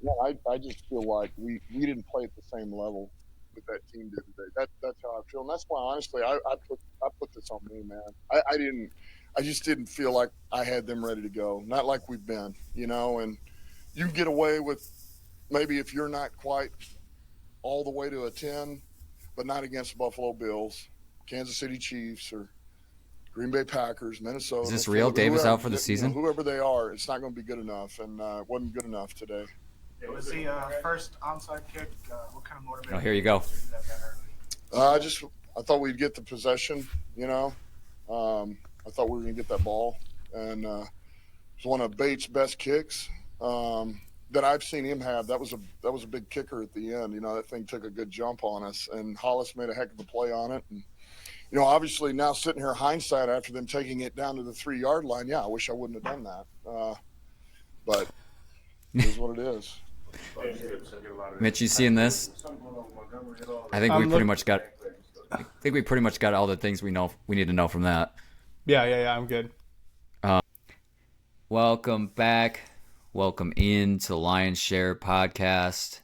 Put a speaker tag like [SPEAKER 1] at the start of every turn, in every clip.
[SPEAKER 1] Yeah, I just feel like we didn't play at the same level that that team did today. That's how I feel, and that's why honestly I put this on me, man. I just didn't feel like I had them ready to go. Not like we've been, and you can get away with maybe if you're not quite all the way to a 10, but not against the Buffalo Bills, Kansas City Chiefs, or Green Bay Packers,
[SPEAKER 2] Is
[SPEAKER 1] Minnesota,
[SPEAKER 2] this real?
[SPEAKER 1] Philly,
[SPEAKER 2] Davis
[SPEAKER 1] whoever
[SPEAKER 2] out for the season?
[SPEAKER 1] whoever they are. It's not going to be good enough, and it wasn't good enough today.
[SPEAKER 3] It was the first onside kick. What kind of
[SPEAKER 2] Oh,
[SPEAKER 3] motivated
[SPEAKER 2] here you
[SPEAKER 3] you
[SPEAKER 2] go.
[SPEAKER 3] to do that
[SPEAKER 1] I just I thought we'd get the possession. I thought we were going to get that ball, and it was one of Bates' best kicks that I've seen him have. That was a big kicker at the end. That thing took a good jump on us, and Hollis made a heck of a play on it. And obviously now sitting here hindsight after them taking it down to the 3-yard line, yeah, I wish I wouldn't have done that. But it is what it is.
[SPEAKER 2] Mitch, you seeing this? I think we
[SPEAKER 4] I'm
[SPEAKER 2] pretty
[SPEAKER 4] look-
[SPEAKER 2] much got. I think we pretty much got all the things we need to know from that.
[SPEAKER 4] Yeah. I'm good.
[SPEAKER 2] Welcome back. Welcome into the Lion's Share podcast.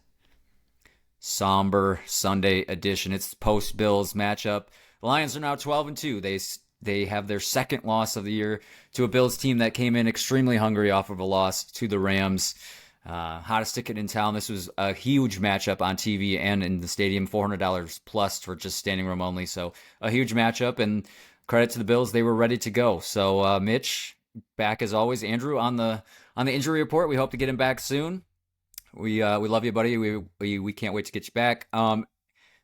[SPEAKER 2] Somber Sunday edition. It's post Bills matchup. The Lions are now 12-2. They have their second loss of the year to a Bills team that came in extremely hungry off of a loss to the Rams. Hottest ticket in town. This was a huge matchup on TV and in the stadium. $400 plus for just standing room only. So a huge matchup, and credit to the Bills. They were ready to go. So Mitch, back as always. Andrew on the injury report. We hope to get him back soon. We love you, buddy. We can't wait to get you back.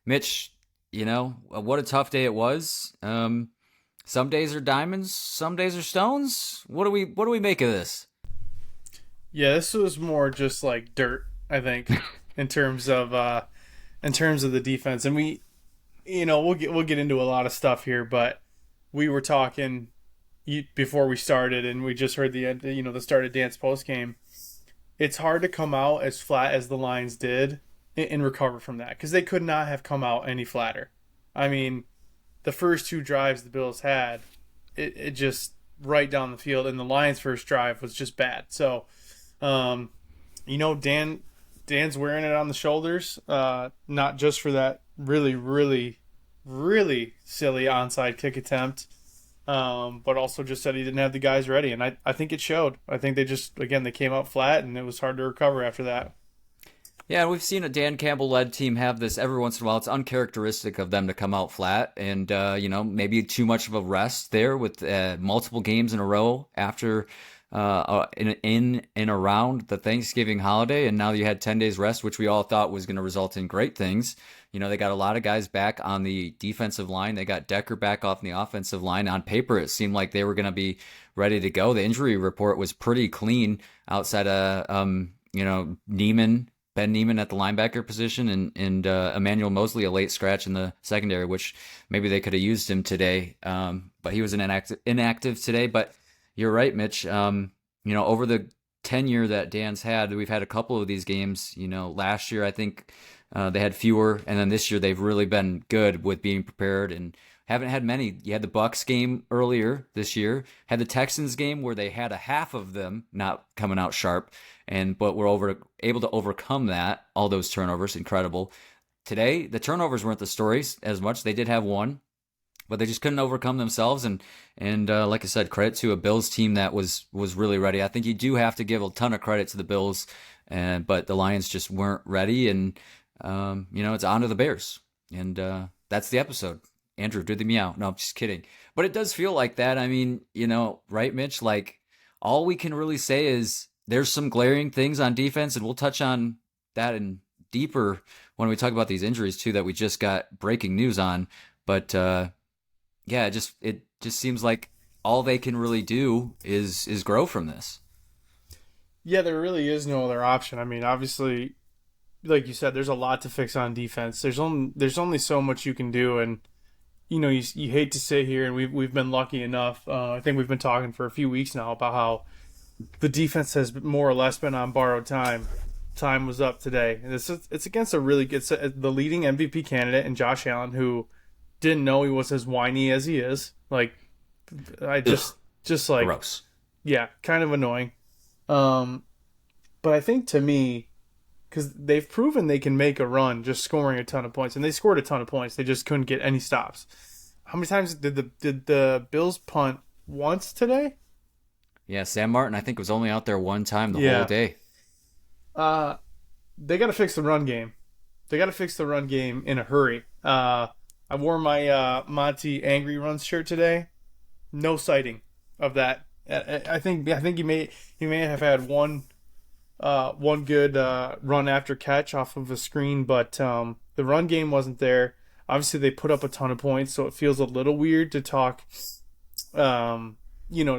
[SPEAKER 2] Mitch, what a tough day it was. Some days are diamonds, some days are stones. What do we make of this?
[SPEAKER 4] Yeah, this was more just like dirt, I think, in terms of the defense. And we'll get into a lot of stuff here, but we were talking before we started, and we just heard the start of Dan's post game. It's hard to come out as flat as the Lions did and recover from that, because they could not have come out any flatter. I mean, the first two drives the Bills had, it just right down the field, and the Lions' first drive was just bad. So, Dan's wearing it on the shoulders, not just for that really, really, really silly onside kick attempt, but also just said he didn't have the guys ready, and I think it showed. I think they came out flat, and it was hard to recover after that.
[SPEAKER 2] Yeah, we've seen a Dan Campbell-led team have this every once in a while. It's uncharacteristic of them to come out flat, and maybe too much of a rest there with multiple games in a row after in and around the Thanksgiving holiday, and now you had 10 days rest, which we all thought was going to result in great things. They got a lot of guys back on the defensive line. They got Decker back off the offensive line. On paper, it seemed like they were going to be ready to go. The injury report was pretty clean outside of Ben Neiman at the linebacker position, and Emmanuel Mosley, a late scratch in the secondary, which maybe they could have used him today, but he was inactive today. But you're right, Mitch. Over the tenure that Dan's had, we've had a couple of these games. Last year I think they had fewer, and then this year they've really been good with being prepared and haven't had many. You had the Bucs game earlier this year, had the Texans game where they had a half of them not coming out sharp, but were able to overcome that. All those turnovers, incredible. Today, the turnovers weren't the stories as much. They did have one, but they just couldn't overcome themselves. And like I said, credit to a Bills team that was really ready. I think you do have to give a ton of credit to the Bills, but the Lions just weren't ready. And it's on to the Bears. And that's the episode. Andrew, do the meow. No, I'm just kidding. But it does feel like that. I mean, right, Mitch? Like, all we can really say is there's some glaring things on defense, and we'll touch on that in deeper when we talk about these injuries too that we just got breaking news on. But it just seems like all they can really do is grow from this.
[SPEAKER 4] Yeah, there really is no other option. I mean, obviously, like you said, there's a lot to fix on defense. There's only so much you can do, and you hate to sit here, and we've been lucky enough. I think we've been talking for a few weeks now about how the defense has more or less been on borrowed time. Time was up today, and it's against the leading MVP candidate in Josh Allen, who didn't know he was as whiny as he is. Like, I just like
[SPEAKER 2] gross.
[SPEAKER 4] Yeah, kind of annoying. But I think to me, because they've proven they can make a run just scoring a ton of points, and they scored a ton of points. They just couldn't get any stops. How many times did the Bills punt? Once today?
[SPEAKER 2] Yeah, Sam Martin, I think, was only out there one time the
[SPEAKER 4] Yeah.
[SPEAKER 2] whole day.
[SPEAKER 4] They got to fix the run game. They got to fix the run game in a hurry. I wore my Monty Angry Runs shirt today. No sighting of that. I think he may have had one good run after catch off of a screen, but the run game wasn't there. Obviously, they put up a ton of points, so it feels a little weird to talk, to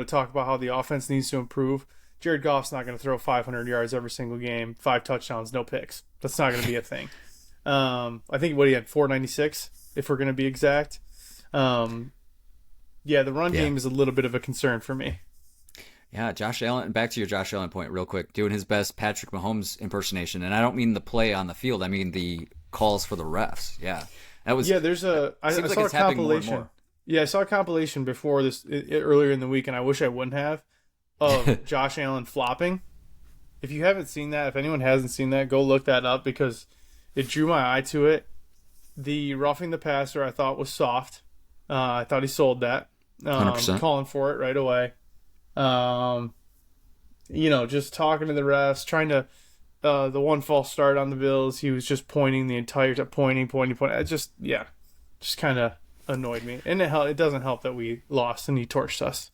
[SPEAKER 4] talk about how the offense needs to improve. Jared Goff's not going to throw 500 yards every single game, 5 touchdowns, no picks. That's not going to be a thing. I think he had 496, if we're going to be exact. The run game is a little bit of a concern for me.
[SPEAKER 2] Yeah, Josh Allen, back to your Josh Allen point real quick, doing his best Patrick Mahomes impersonation. And I don't mean the play on the field. I mean the calls for the refs. Yeah. That was.
[SPEAKER 4] Yeah, I saw a compilation. Yeah, I saw a compilation before this earlier in the week, and I wish I wouldn't have, of Josh Allen flopping. If you haven't seen that, if anyone hasn't seen that, go look that up because it drew my eye to it. The roughing the passer I thought was soft. I thought he sold that.
[SPEAKER 2] 100%.
[SPEAKER 4] Calling for it right away. Just talking to the refs, trying to the one false start on the Bills, he was just pointing the entire time, pointing. It just kind of annoyed me. And it doesn't help that we lost and he torched us.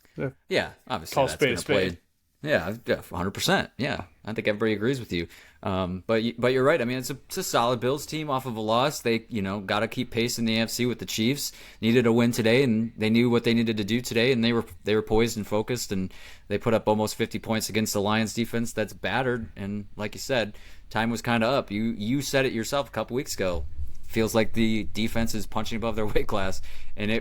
[SPEAKER 2] Yeah, obviously
[SPEAKER 4] Call
[SPEAKER 2] that's
[SPEAKER 4] spade
[SPEAKER 2] been
[SPEAKER 4] a
[SPEAKER 2] a play.
[SPEAKER 4] spade.
[SPEAKER 2] Yeah, 100%. Yeah, I think everybody agrees with you. But you're right. I mean, it's a solid Bills team off of a loss. They got to keep pace in the AFC with the Chiefs. Needed a win today, and they knew what they needed to do today, and they were poised and focused, and they put up almost 50 points against the Lions defense that's battered. And like you said, time was kind of up. You said it yourself a couple weeks ago. Feels like the defense is punching above their weight class, and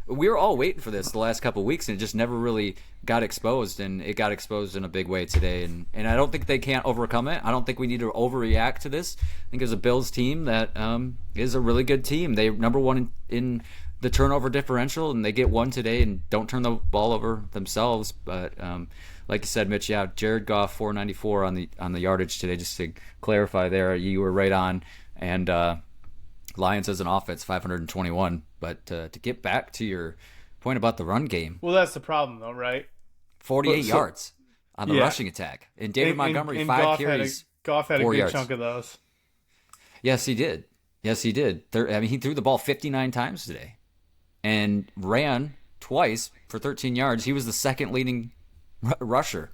[SPEAKER 2] we were all waiting for this the last couple of weeks, and it just never really got exposed, and it got exposed in a big way today, and I don't think they can't overcome it. I don't think we need to overreact to this. I think as a Bills team that is a really good team. They're number one in the turnover differential, and they get one today and don't turn the ball over themselves. But like you said, Mitch, yeah, Jared Goff 494 on the yardage today. Just to clarify, there you were right on, and Lions as an offense 521. But to get back to your point about the run game,
[SPEAKER 4] well, that's the problem though, right?
[SPEAKER 2] 48 yards on the rushing attack, and David Montgomery 5 carries.
[SPEAKER 4] Goff had a
[SPEAKER 2] 4
[SPEAKER 4] good
[SPEAKER 2] yards.
[SPEAKER 4] chunk of those.
[SPEAKER 2] Yes, he did. He threw the ball 59 times today, and ran twice for 13 yards. He was the second leading rusher.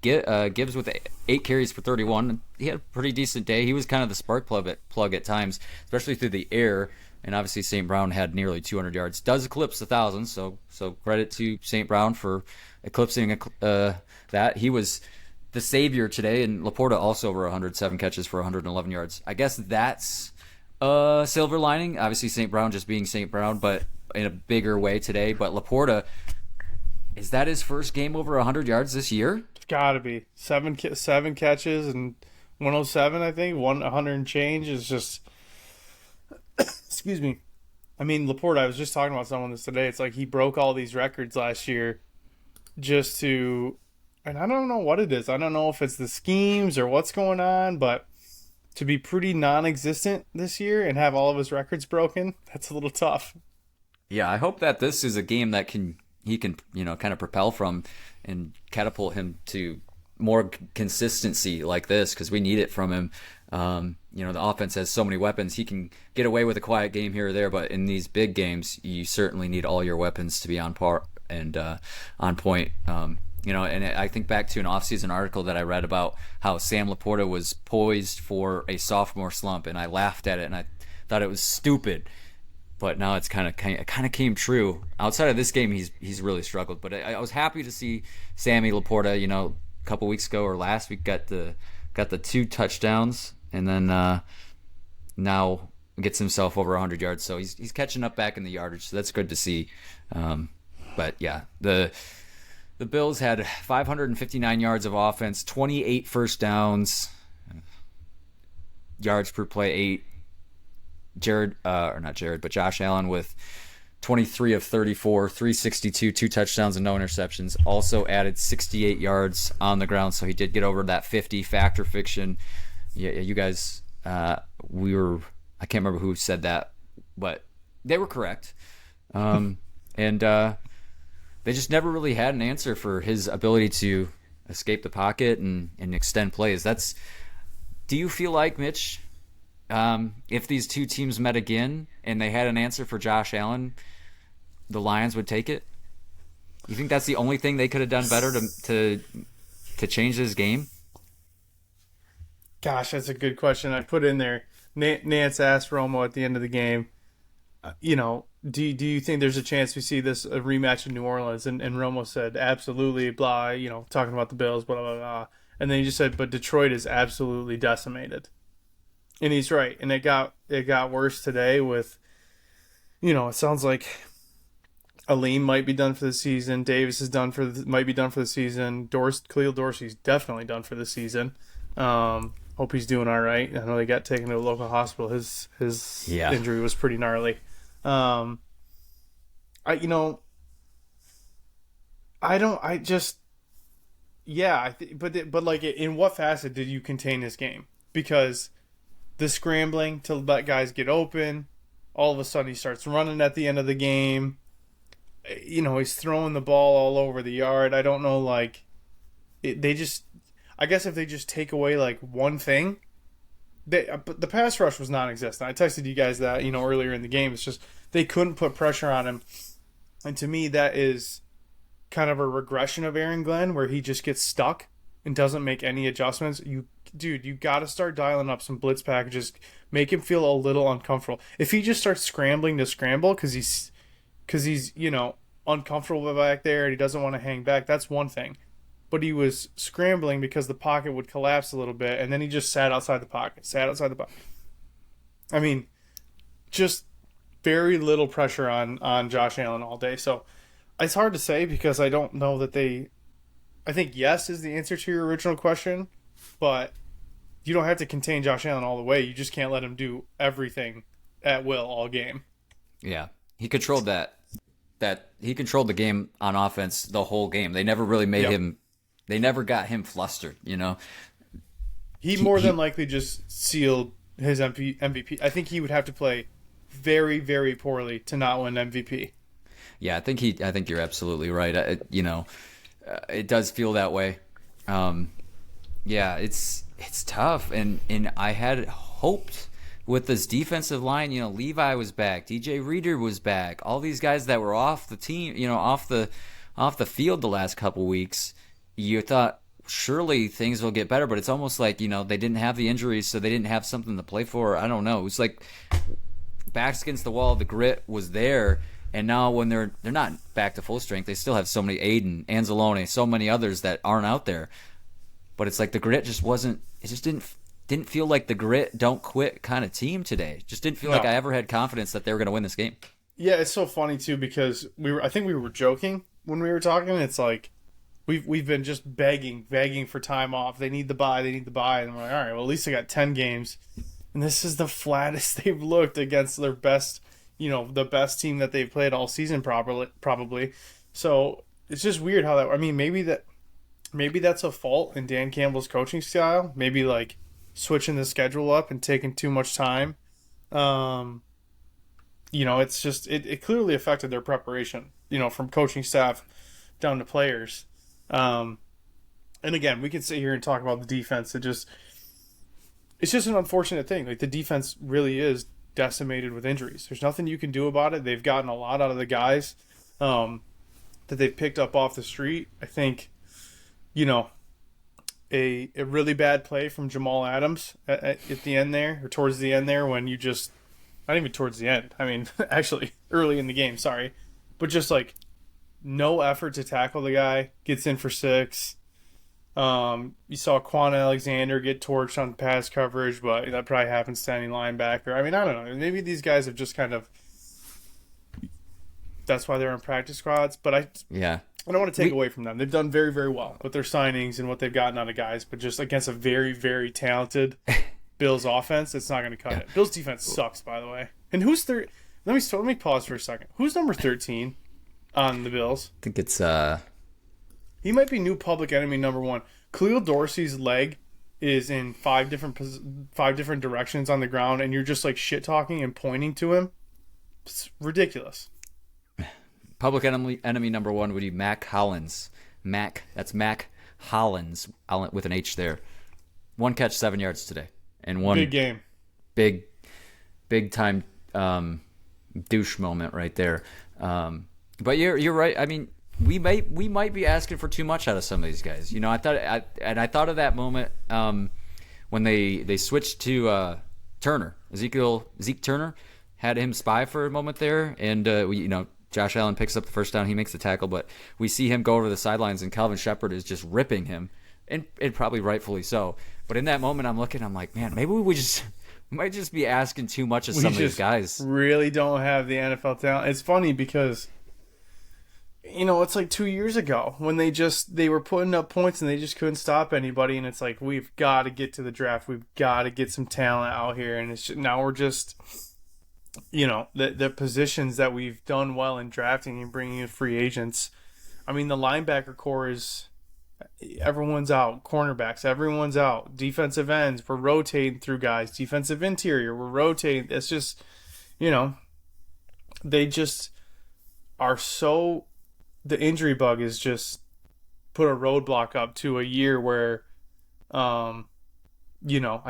[SPEAKER 2] Gibbs with 8 carries for 31. He had a pretty decent day. He was kind of the spark plug at times, especially through the air. And obviously St. Brown had nearly 200 yards. Does eclipse 1,000, so credit to St. Brown for eclipsing that. He was the savior today, and LaPorta also over 107 catches for 111 yards. I guess that's a silver lining. Obviously St. Brown just being St. Brown, but in a bigger way today. But LaPorta, is that his first game over 100 yards this year?
[SPEAKER 4] It's got to be. Seven catches and 107, I think. 100 and change is just... Excuse me. I mean, LaPorta, I was just talking about someone this today. It's like he broke all these records last year just to... And I don't know what it is. I don't know if it's the schemes or what's going on, but to be pretty non-existent this year and have all of his records broken, that's a little tough.
[SPEAKER 2] Yeah, I hope that this is a game that he can kind of propel from and catapult him to more consistency like this, because we need it from him. The offense has so many weapons. He can get away with a quiet game here or there, but in these big games, you certainly need all your weapons to be on par and on point. And I think back to an offseason article that I read about how Sam LaPorta was poised for a sophomore slump, and I laughed at it, and I thought it was stupid. But now it kind of came true. Outside of this game, he's really struggled. But I was happy to see Sammy LaPorta. A couple weeks ago or last week got the 2 touchdowns, and then now gets himself over 100 yards. So he's catching up back in the yardage. So that's good to see. But yeah, the Bills had 559 yards of offense, 28 first downs, yards per play 8. Josh Allen with 23 of 34, 362, 2 touchdowns and no interceptions. Also added 68 yards on the ground, so he did get over that 50 factor fiction. Yeah, you guys, I can't remember who said that, but they were correct. And they just never really had an answer for his ability to escape the pocket and extend plays. Do you feel like, Mitch, if these two teams met again and they had an answer for Josh Allen, the Lions would take it? You think that's the only thing they could have done better to change this game?
[SPEAKER 4] Gosh, that's a good question. I put in there. Nance asked Romo at the end of the game, do you think there's a chance we see a rematch in New Orleans? And Romo said, absolutely, blah, talking about the Bills, blah, blah, blah. And then he just said, but Detroit is absolutely decimated. And he's right. And it got worse today with, it sounds like Aleem might be done for the season. Davis might be done for the season. Khalil Dorsey's definitely done for the season. Hope he's doing all right. I know they got taken to a local hospital. His injury was pretty gnarly. But like, in what facet did you contain this game? Because the scrambling to let guys get open, all of a sudden he starts running at the end of the game. He's throwing the ball all over the yard. I don't know, I guess if they just take away like one thing, but the pass rush was non-existent. I texted you guys that, earlier in the game. It's just they couldn't put pressure on him. And to me, that is kind of a regression of Aaron Glenn, where he just gets stuck and doesn't make any adjustments. You got to start dialing up some blitz packages, make him feel a little uncomfortable. If he just starts scrambling to scramble because he's uncomfortable back there and he doesn't want to hang back, that's one thing. But he was scrambling because the pocket would collapse a little bit, and then he just sat outside the pocket. I mean, just very little pressure on Josh Allen all day. So it's hard to say because I don't know that I think yes is the answer to your original question, but you don't have to contain Josh Allen all the way. You just can't let him do everything at will all game. Yeah.
[SPEAKER 2] He controlled he controlled the game on offense the whole game. They never really made him. They never got him flustered,
[SPEAKER 4] He more than likely just sealed his MVP. I think he would have to play very, very poorly to not win MVP.
[SPEAKER 2] Yeah, I think you're absolutely right. It does feel that way. It's tough, and I had hoped with this defensive line. Levi was back, DJ Reader was back, all these guys that were off the team, off the field the last couple weeks. You thought surely things will get better, but it's almost like they didn't have the injuries, so they didn't have something to play for. I don't know. It was like backs against the wall. The grit was there, and now when they're not back to full strength, they still have so many Aiden, Anzalone, so many others that aren't out there. But it's like the grit just wasn't. It just didn't feel like the grit, don't quit kind of team today. Just didn't feel like I ever had confidence that they were going to win this game.
[SPEAKER 4] Yeah, it's so funny too because I think we were joking when we were talking. It's like we've been just begging for time off. They need the bye, and we're like, all right, well at least they got 10 games, and this is the flattest they've looked against their best, the best team that they've played all season probably. So it's just weird how that. I mean, maybe that's a fault in Dan Campbell's coaching style. Maybe like switching the schedule up and taking too much time. It's just it clearly affected their preparation. From coaching staff down to players. And again, we can sit here and talk about the defense. It's just an unfortunate thing. Like the defense really is decimated with injuries. There's nothing you can do about it. They've gotten a lot out of the guys that they've picked up off the street. I think, a really bad play from Jamal Adams at the end there, or towards the end there, when you just not even towards the end. I mean, actually early in the game. Sorry, but just like. No effort to tackle the guy, gets in for 6. You saw Quan Alexander get torched on pass coverage, but that probably happens to any linebacker. I mean, I don't know. Maybe these guys have just kind of. That's why they're in practice squads. But I don't want to take away from them. They've done very, very well with their signings and what they've gotten out of guys. But just against a very, very talented Bills offense, it's not going to cut it. Bills defense sucks, by the way. And who's their Let me pause for a second. Who's number 13 on the Bills?
[SPEAKER 2] I think it's
[SPEAKER 4] He might be new public enemy number 1. Khalil Dorsey's leg is in 5 different directions on the ground, and you're just like shit talking and pointing to him. It's ridiculous.
[SPEAKER 2] public enemy number 1 would be Mac Hollins. That's Mac Hollins with an H there. 1 catch, 7 yards today, and one
[SPEAKER 4] Big game.
[SPEAKER 2] big time douche moment right there. But you're right. I mean, we might be asking for too much out of some of these guys. You know, I thought of that moment when they switched to Turner. Zeke Turner had him spy for a moment there, and Josh Allen picks up the first down. He makes the tackle, but we see him go over the sidelines, and Calvin Shepard is just ripping him, and probably rightfully so. But in that moment, I'm like, man, maybe we might just be asking too much of some of these guys.
[SPEAKER 4] Really don't have the NFL talent. It's funny because, it's like 2 years ago when they were putting up points and they just couldn't stop anybody. And it's like, we've got to get to the draft. We've got to get some talent out here. And it's just, now we're just, the positions that we've done well in drafting and bringing in free agents. I mean, the linebacker core is, everyone's out. Cornerbacks, everyone's out. Defensive ends, we're rotating through guys. Defensive interior, we're rotating. It's just, they just are so. The injury bug is just put a roadblock up to a year where, I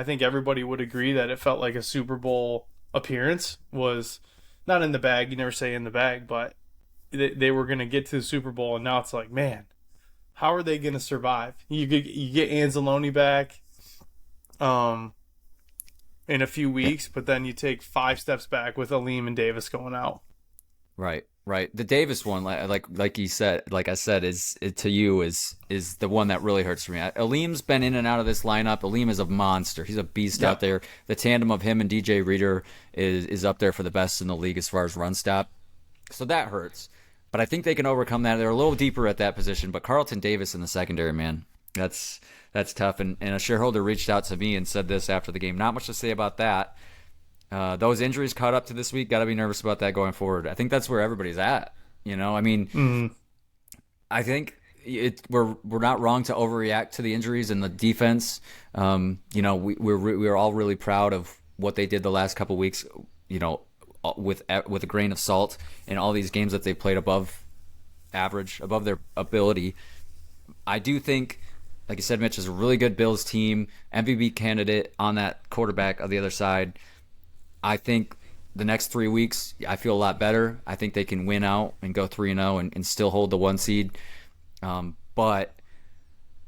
[SPEAKER 4] think everybody would agree that it felt like a Super Bowl appearance was not in the bag. You never say in the bag, but they were going to get to the Super Bowl, and now it's like, man, how are they going to survive? You get Anzalone back in a few weeks, but then you take 5 steps back with Aleem and Davis going out.
[SPEAKER 2] Right. The Davis one, like you said, like I said, is the one that really hurts for me. Aleem's been in and out of this lineup. Aleem is a monster. He's a beast out there. The tandem of him and DJ Reader is up there for the best in the league as far as run stop. So that hurts. But I think they can overcome that. They're a little deeper at that position. But Carlton Davis in the secondary, man, that's tough. And a shareholder reached out to me and said this after the game. Not much to say about that. Those injuries caught up to this week. Got to be nervous about that going forward. I think that's where everybody's at. I think we're not wrong to overreact to the injuries and the defense. We're all really proud of what they did the last couple weeks. With a grain of salt in all these games that they've played above average, above their ability. I do think, like you said, Mitch, is a really good Bills team, MVP candidate on that quarterback on the other side. I think the next 3 weeks, I feel a lot better. I think they can win out and go 3-0 and still hold the 1 seed. But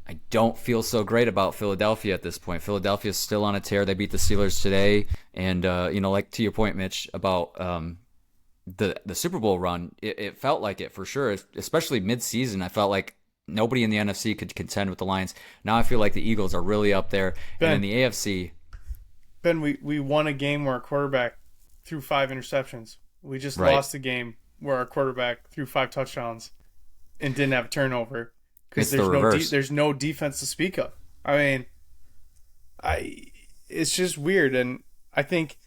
[SPEAKER 2] I don't feel so great about Philadelphia at this point. Philadelphia's still on a tear. They beat the Steelers today. And, like to your point, Mitch, about the Super Bowl run, it felt like it for sure, especially mid-season. I felt like nobody in the NFC could contend with the Lions. Now I feel like the Eagles are really up there.
[SPEAKER 4] Ben,
[SPEAKER 2] and in the AFC...
[SPEAKER 4] Ben, we won a game where our quarterback threw 5 interceptions. We just lost a game where our quarterback threw 5 touchdowns and didn't have a turnover. Because there's no defense to speak of. I mean, it's just weird, and I think,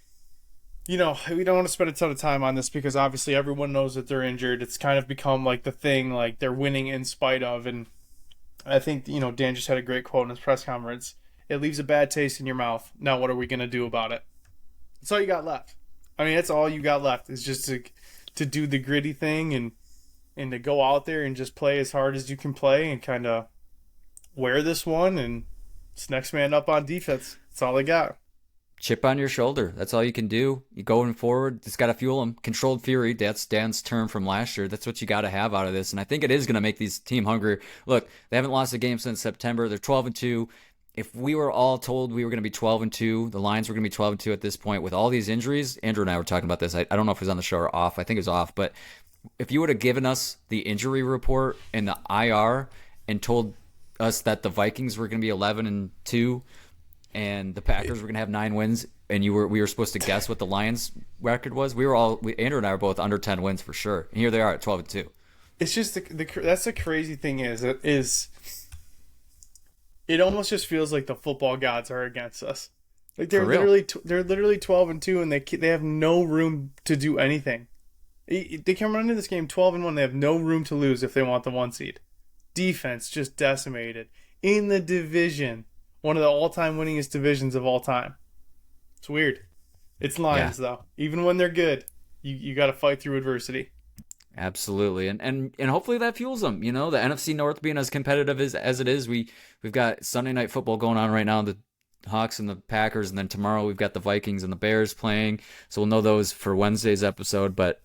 [SPEAKER 4] we don't want to spend a ton of time on this because obviously everyone knows that they're injured. It's kind of become like the thing, like they're winning in spite of, and I think Dan just had a great quote in his press conference. It leaves a bad taste in your mouth. Now what are we going to do about it? That's all you got left. I mean, that's all you got left is just to do the gritty thing and to go out there and just play as hard as you can play and kind of wear this one, and it's next man up on defense. That's all they got.
[SPEAKER 2] Chip on your shoulder. That's all you can do. You going forward, it's got to fuel them. Controlled fury, that's Dan's term from last year. That's what you got to have out of this, and I think it is going to make these team hungrier. Look, they haven't lost a game since September. They're 12-2. If we were all told we were going to be 12-2, the Lions were going to be 12-2 at this point with all these injuries. Andrew and I were talking about this. I don't know if it was on the show or off. I think it was off, but if you would have given us the injury report and the IR and told us that the Vikings were going to be 11-2 and the Packers were going to have 9 wins, and we were supposed to guess what the Lions record was, Andrew and I were both under 10 wins for sure. And here they are at 12-2.
[SPEAKER 4] It's just that's the crazy thing is it almost just feels like the football gods are against us. Like
[SPEAKER 2] For real.
[SPEAKER 4] they're literally 12-2, and they have no room to do anything. They come run into this game 12-1. They have no room to lose if they want the 1 seed. Defense just decimated in the division, one of the all-time winningest divisions of all time. It's weird. It's Lions though. Even when they're good, you got to fight through adversity.
[SPEAKER 2] Absolutely, and hopefully that fuels them. You know, the NFC North being as competitive as it is, we've got Sunday night football going on right now. The Hawks and the Packers, and then tomorrow we've got the Vikings and the Bears playing. So we'll know those for Wednesday's episode. But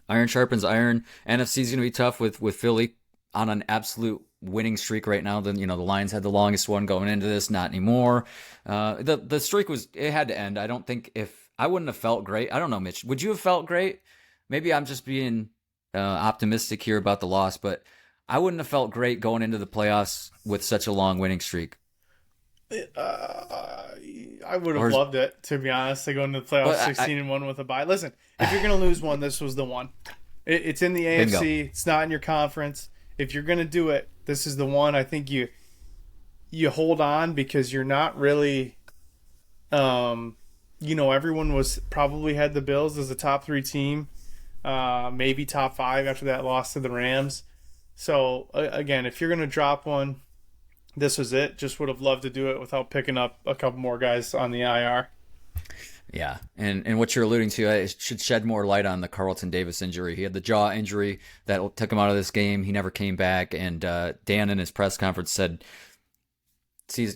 [SPEAKER 2] iron sharpens iron. NFC's gonna be tough with Philly on an absolute winning streak right now. Then, you know, the Lions had the longest one going into this, not anymore. The streak it had to end. I don't think I wouldn't have felt great. I don't know, Mitch. Would you have felt great? Maybe I'm just being optimistic here about the loss, but I wouldn't have felt great going into the playoffs with such a long winning streak.
[SPEAKER 4] I would have loved it, to be honest, to go into the playoffs 16-1 with a bye. Listen, if you're going to lose one, this was the one. It's in the AFC.
[SPEAKER 2] Bingo.
[SPEAKER 4] It's not in your conference. If you're going to do it, this is the one. I think you hold on because you're not really, everyone was probably had the Bills as a top 3 team, maybe top 5 after that loss to the Rams. So again, if you're going to drop one, this was it. Just would have loved to do it without picking up a couple more guys on the IR.
[SPEAKER 2] Yeah, and what you're alluding to, it should shed more light on the Carlton Davis injury. He had the jaw injury that took him out of this game. He never came back, and Dan in his press conference said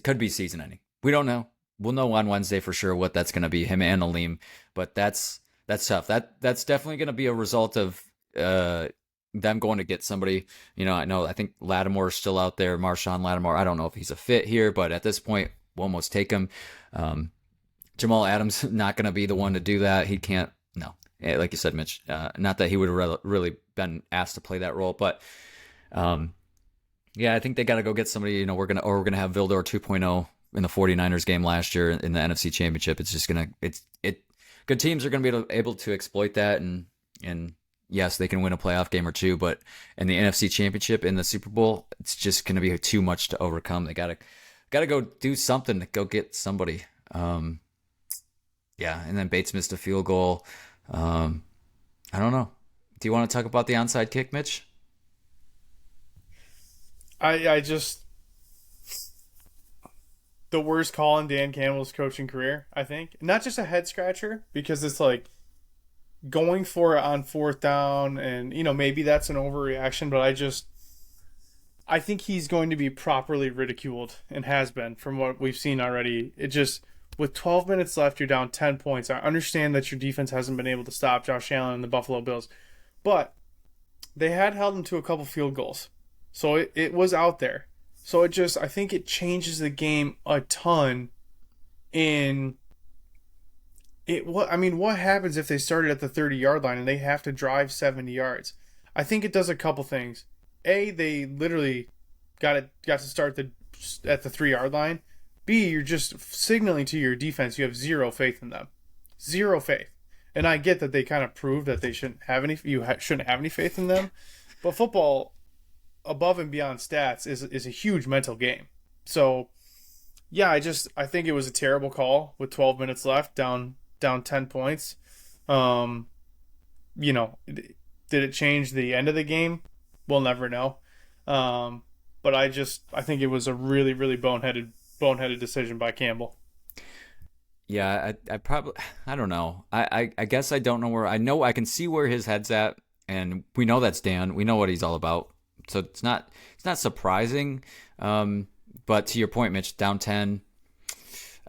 [SPEAKER 2] could be season ending. We don't know. We'll know on Wednesday for sure what that's going to be, him and Aleem. But that's tough. That's definitely going to be a result of them going to get somebody. You know, I think Lattimore's still out there, Marshawn Lattimore. I don't know if he's a fit here, but at this point, we'll almost take him. Jamal Adams not going to be the one to do that. He can't. No, like you said, Mitch. Not that he would have really been asked to play that role, but yeah, I think they got to go get somebody. You know, we're gonna have Vildor 2.0 in the 49ers game last year in the NFC Championship. It's just good teams are gonna be able to exploit that, and yes, they can win a playoff game or two, but in the NFC Championship in the Super Bowl, it's just gonna be too much to overcome. They gotta go do something to go get somebody. Yeah, and then Bates missed a field goal. I don't know. Do you want to talk about the onside kick, Mitch?
[SPEAKER 4] I just the worst call in Dan Campbell's coaching career, I think. Not just a head scratcher, because it's like going for it on 4th down, and maybe that's an overreaction, but I think he's going to be properly ridiculed, and has been from what we've seen already. It just, with 12 minutes left, you're down 10 points. I understand that your defense hasn't been able to stop Josh Allen and the Buffalo Bills, but they had held him to a couple field goals. So it was out there. So I think it changes the game a ton what happens if they started at the 30-yard line and they have to drive 70 yards? I think it does a couple things. A, they literally got to start at the 3-yard line. B, you're just signaling to your defense you have zero faith in them. Zero faith. And I get that they kind of proved that they shouldn't have any faith in them. But football, above and beyond stats, is a huge mental game. So, yeah, I think it was a terrible call with 12 minutes left, down 10 points. Did it change the end of the game? We'll never know. But I think it was a really, really boneheaded decision by Campbell.
[SPEAKER 2] Yeah, I don't know. I guess I don't know where. I know I can see where his head's at, and we know that's Dan. We know what he's all about. So it's not surprising. But to your point, Mitch, down 10,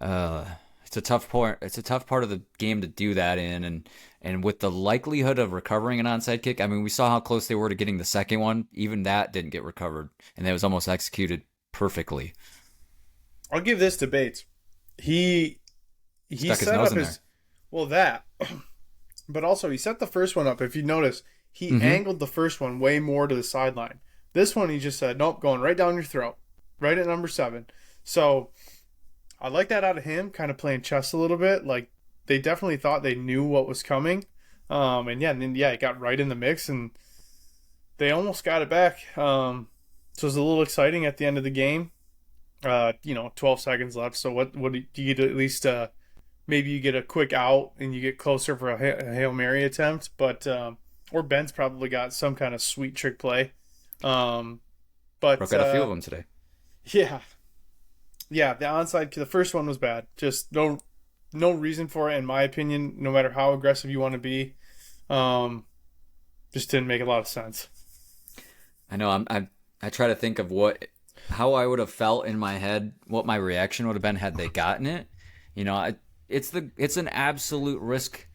[SPEAKER 2] it's a tough part. It's a tough part of the game to do that in, and with the likelihood of recovering an onside kick. I mean, we saw how close they were to getting the second one. Even that didn't get recovered, and it was almost executed perfectly.
[SPEAKER 4] I'll give this to Bates. He
[SPEAKER 2] stuck his
[SPEAKER 4] set
[SPEAKER 2] nose
[SPEAKER 4] up
[SPEAKER 2] in
[SPEAKER 4] his
[SPEAKER 2] there.
[SPEAKER 4] that, but also he set the first one up. If you notice, he angled the first one way more to the sideline. This one he just said, nope, going right down your throat, right at number 7. So I like that out of him, kind of playing chess a little bit. Like, they definitely thought they knew what was coming. It got right in the mix, and they almost got it back. So it was a little exciting at the end of the game. 12 seconds left. So what do you get at least maybe you get a quick out and you get closer for a Hail Mary attempt, but or Ben's probably got some kind of sweet trick play. But
[SPEAKER 2] Broke out a few of them today.
[SPEAKER 4] yeah. Yeah, the first one was bad. Just no reason for it in my opinion, no matter how aggressive you want to be. Just didn't make a lot of sense.
[SPEAKER 2] I know. I try to think of how I would have felt in my head, what my reaction would have been had they gotten it. It's an absolute risk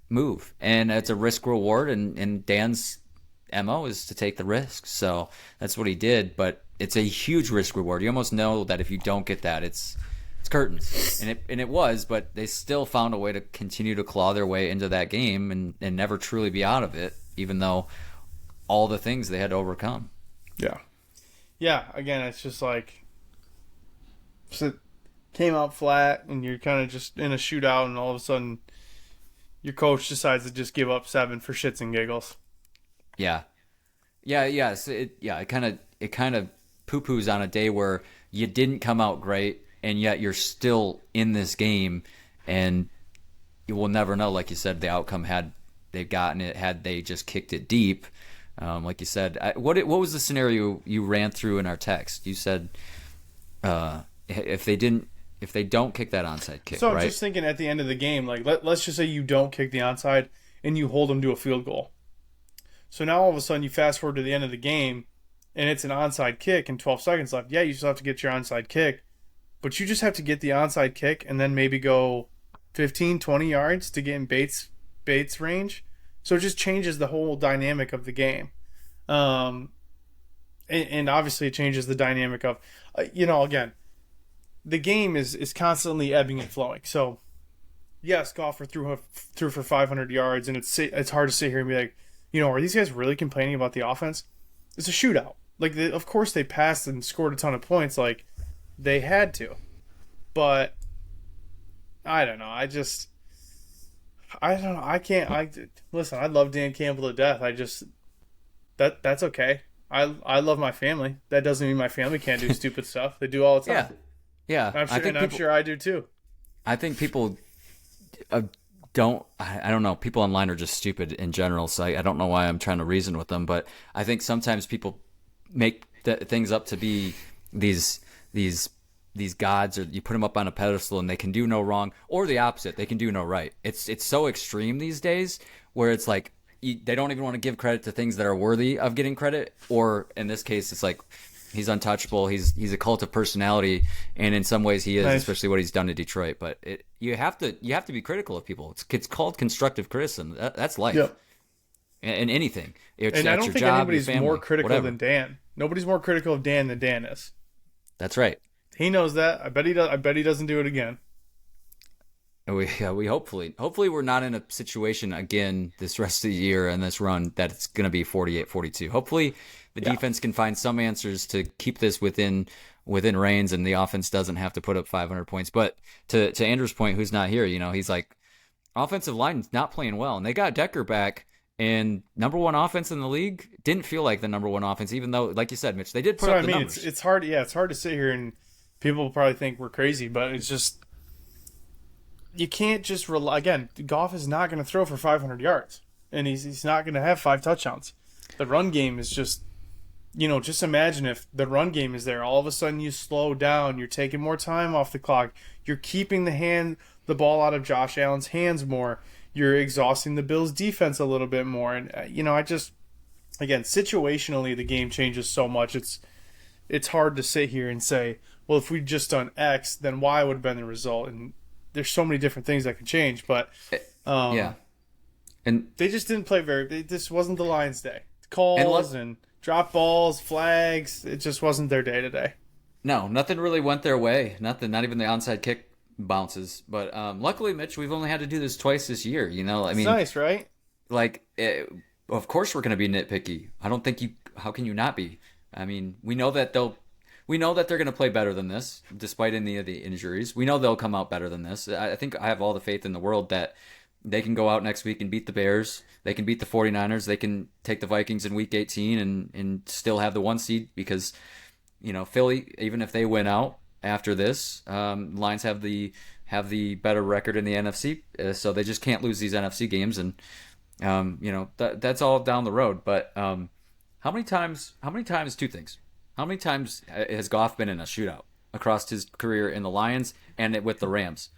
[SPEAKER 2] move, and it's a risk reward, and Dan's MO is to take the risk. So that's what he did, but it's a huge risk reward. You almost know that if you don't get that, it's curtains. And it was, but they still found a way to continue to claw their way into that game and never truly be out of it, even though all the things they had to overcome.
[SPEAKER 4] Yeah. Yeah, again, it's just like so came out flat and you're kind of just in a shootout and all of a sudden your coach decides to just give up 7 for shits and giggles.
[SPEAKER 2] Yeah. Yeah. So it kind of poo-poos on a day where you didn't come out great and yet you're still in this game, and you will never know, like you said, the outcome had they gotten it, had they just kicked it deep. Like you said, what was the scenario you ran through in our text? You said if they don't kick that onside kick,
[SPEAKER 4] so I'm
[SPEAKER 2] right?
[SPEAKER 4] just thinking at the end of the game, like let's just say you don't kick the onside and you hold them to a field goal. So now all of a sudden you fast forward to the end of the game and it's an onside kick and 12 seconds left. Yeah, you still have to get your onside kick, but you just have to get the onside kick and then maybe go 15, 20 yards to get in Bates range. So it just changes the whole dynamic of the game. And obviously it changes the dynamic of, again, the game is constantly ebbing and flowing. So, yes, Goff threw for 500 yards, and it's hard to sit here and be like, are these guys really complaining about the offense? It's a shootout. Like, of course they passed and scored a ton of points. Like, they had to. But, I don't know. I don't know. Listen, I love Dan Campbell to death. That's okay. I love my family. That doesn't mean my family can't do stupid stuff. They do all the time.
[SPEAKER 2] Yeah.
[SPEAKER 4] I'm sure I do too.
[SPEAKER 2] I think people don't. I don't know. People online are just stupid in general. So I don't know why I'm trying to reason with them. But I think sometimes people make things up to be these gods, or you put them up on a pedestal and they can do no wrong, or the opposite, they can do no right. It's so extreme these days where it's like they don't even want to give credit to things that are worthy of getting credit, or in this case it's like he's untouchable, he's a cult of personality, and in some ways he is, nice. Especially what he's done to Detroit. But you have to be critical of people. It's called constructive criticism. That's life. Yep. And anything.
[SPEAKER 4] And I don't think anybody's more critical than Dan. Nobody's more critical of Dan than Dan is.
[SPEAKER 2] That's right.
[SPEAKER 4] He knows that. I bet he does. I bet he doesn't do it again.
[SPEAKER 2] We hopefully we're not in a situation again this rest of the year and this run that it's going to be 48-42. Hopefully the defense can find some answers to keep this within reins, and the offense doesn't have to put up 500 points. But to Andrew's point, who's not here, he's like, offensive line's not playing well, and they got Decker back, and number one offense in the league didn't feel like the number one offense, even though, like you said, Mitch, they did put up the numbers.
[SPEAKER 4] It's hard. Yeah, it's hard to sit here and people will probably think we're crazy, but it's just you can't just rely. Again, Goff is not going to throw for 500 yards, and he's not going to have 5 touchdowns. The run game is just, just imagine if the run game is there. All of a sudden, you slow down. You're taking more time off the clock. You're keeping the ball out of Josh Allen's hands more. You're exhausting the Bills' defense a little bit more, and again, situationally, the game changes so much. It's hard to sit here and say, well, if we'd just done X, then Y would have been the result. And there's so many different things that could change. But
[SPEAKER 2] yeah, and
[SPEAKER 4] they just didn't play this wasn't the Lions' day. Calls and drop balls, flags. It just wasn't their day today.
[SPEAKER 2] No, nothing really went their way. Nothing, not even the onside kick bounces. But luckily, Mitch, we've only had to do this twice this year.
[SPEAKER 4] It's nice, right?
[SPEAKER 2] Like, of course we're going to be nitpicky. I don't think how can you not be? I mean, we know that they're going to play better than this, despite any of the injuries. We know they'll come out better than this. I think I have all the faith in the world that they can go out next week and beat the Bears. They can beat the 49ers. They can take the Vikings in Week 18 and still have the 1 seed because, Philly, even if they win out, after this. Lions have the better record in the NFC, so they just can't lose these NFC games, and that's all down the road. But how many times? Two things. How many times has Goff been in a shootout across his career in the Lions and with the Rams?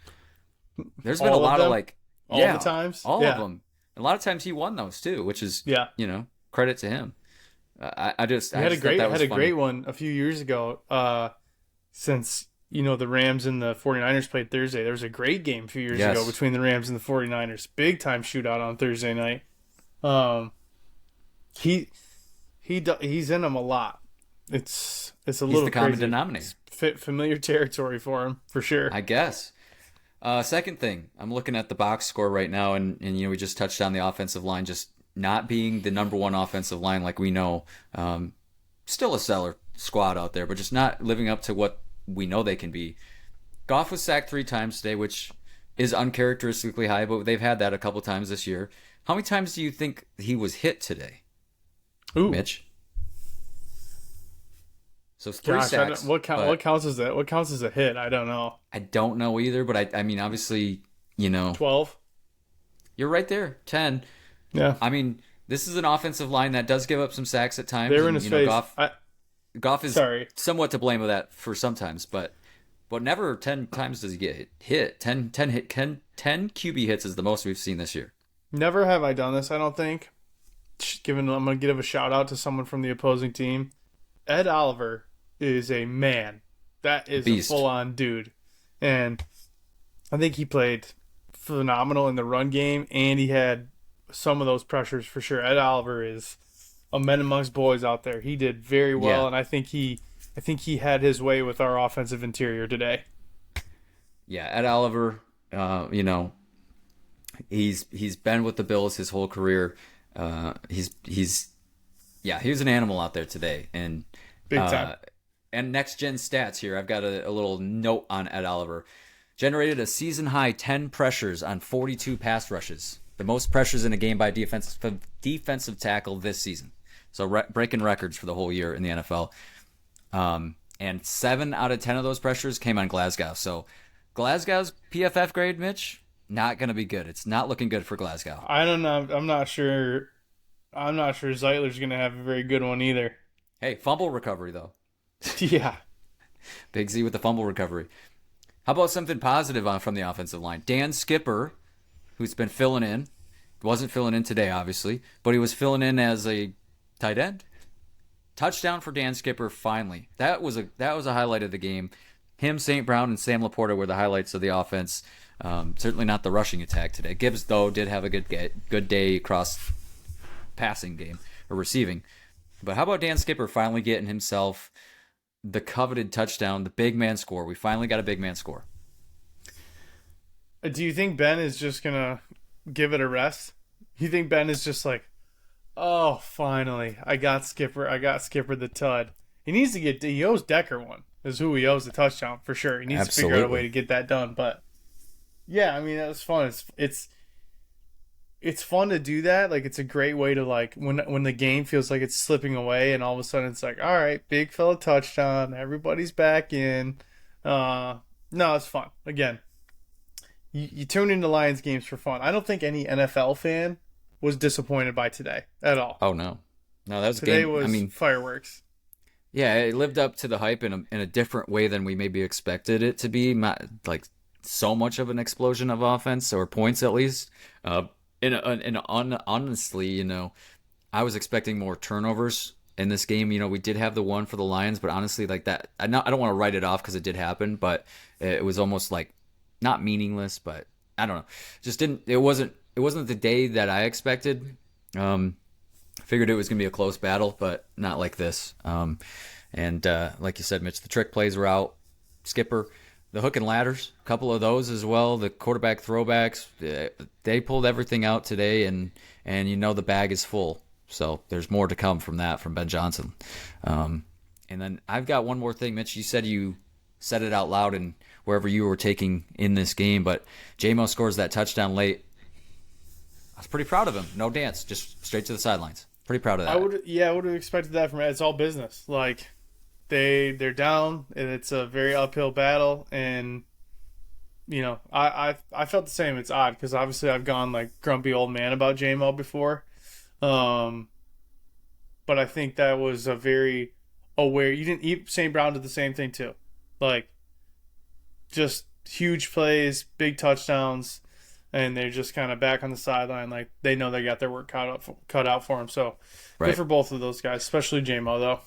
[SPEAKER 2] There's been a lot of
[SPEAKER 4] all the times,
[SPEAKER 2] all of them. A lot of times he won those too, which is credit to him. I had a
[SPEAKER 4] great one a few years ago. Since the Rams and the 49ers played Thursday, there was a great game a few years ago between the Rams and the 49ers. Big time shootout on Thursday night. He's in them a lot. It's a little
[SPEAKER 2] the common denominator.
[SPEAKER 4] Familiar territory for him for sure.
[SPEAKER 2] I guess. Second thing, I'm looking at the box score right now, and we just touched on the offensive line just not being the number one offensive line like we know. Still a stellar squad out there, but just not living up to what we know they can be. Goff was sacked 3 times today, which is uncharacteristically high, but they've had that a couple times this year. How many times do you think he was hit today, Mitch? So 3 sacks.
[SPEAKER 4] What counts as that? What counts as a hit? I don't know.
[SPEAKER 2] I don't know either, but I mean, obviously,
[SPEAKER 4] 12.
[SPEAKER 2] You're right there. 10.
[SPEAKER 4] Yeah.
[SPEAKER 2] I mean, this is an offensive line that does give up some sacks at times.
[SPEAKER 4] They were in his face.
[SPEAKER 2] Goff is somewhat to blame of that for sometimes, but never 10 times does he get hit. 10 QB hits is the most we've seen this year.
[SPEAKER 4] Never have I done this, I don't think. I'm going to give a shout out to someone from the opposing team. Ed Oliver is a man. That is
[SPEAKER 2] Beast.
[SPEAKER 4] A full-on dude. And I think he played phenomenal in the run game, and he had some of those pressures for sure. Ed Oliver is a man amongst boys out there. He did very well, and I think he had his way with our offensive interior today. Yeah,
[SPEAKER 2] Ed Oliver, he's been with the Bills his whole career. He was an animal out there today, and
[SPEAKER 4] big time.
[SPEAKER 2] And next gen stats here. I've got a little note on Ed Oliver. Generated a season high 10 pressures on 42 pass rushes, the most pressures in a game by a defensive tackle this season. So breaking records for the whole year in the NFL. And 7 out of 10 of those pressures came on Glasgow. So Glasgow's PFF grade, Mitch, not going to be good. It's not looking good for Glasgow.
[SPEAKER 4] I don't know. I'm not sure Zeitler's going to have a very good one either.
[SPEAKER 2] Hey, fumble recovery, though.
[SPEAKER 4] Yeah.
[SPEAKER 2] Big Z with the fumble recovery. How about something positive from the offensive line? Dan Skipper, who's been filling in, wasn't filling in today, obviously, but he was filling in as a tight end. Touchdown for Dan Skipper, finally. That was a highlight of the game. Him, St. Brown, and Sam LaPorta were the highlights of the offense. Certainly not the rushing attack today. Gibbs, though, did have a good day across passing game or receiving. But how about Dan Skipper finally getting himself the coveted touchdown, the big man score? We finally got a big man score.
[SPEAKER 4] Do you think Ben is just going to give it a rest? You think Ben is just like, oh, finally, I got Skipper the tud. He owes Decker one, is who he owes the touchdown for sure. He needs to figure out a way to get that done. But yeah, I mean, that was fun. It's fun to do that. Like, it's a great way to, like, when the game feels like it's slipping away and all of a sudden it's like, all right, big fella touchdown, everybody's back in. No, it's fun. Again, you tune into Lions games for fun. I don't think any NFL fan was disappointed by today at all.
[SPEAKER 2] Oh, no. No, that was
[SPEAKER 4] today was fireworks.
[SPEAKER 2] Yeah, it lived up to the hype in a different way than we maybe expected it to be. Not like so much of an explosion of offense, or points at least. Honestly, I was expecting more turnovers in this game. We did have the one for the Lions, but honestly, like that, I don't want to write it off because it did happen, but it was almost like not meaningless, but I don't know. It wasn't the day that I expected. Figured it was going to be a close battle, but not like this. And like you said, Mitch, the trick plays were out. Skipper, the hook and ladders, a couple of those as well. The quarterback throwbacks, they pulled everything out today, and the bag is full. So there's more to come from that from Ben Johnson. And then I've got one more thing, Mitch. You said you said it out loud and wherever you were taking in this game, but J-Mo scores that touchdown late. I was pretty proud of him. No dance, just straight to the sidelines. Pretty proud of that.
[SPEAKER 4] I would have expected that from him. It's all business. Like, they're down, and it's a very uphill battle. And I felt the same. It's odd because obviously I've gone like grumpy old man about JMO before, but I think that was a very aware. You didn't eat St. Brown did the same thing too, like just huge plays, big touchdowns, and they're just kind of back on the sideline, like they know they got their work cut out for them. So good for both of those guys, especially JMO though.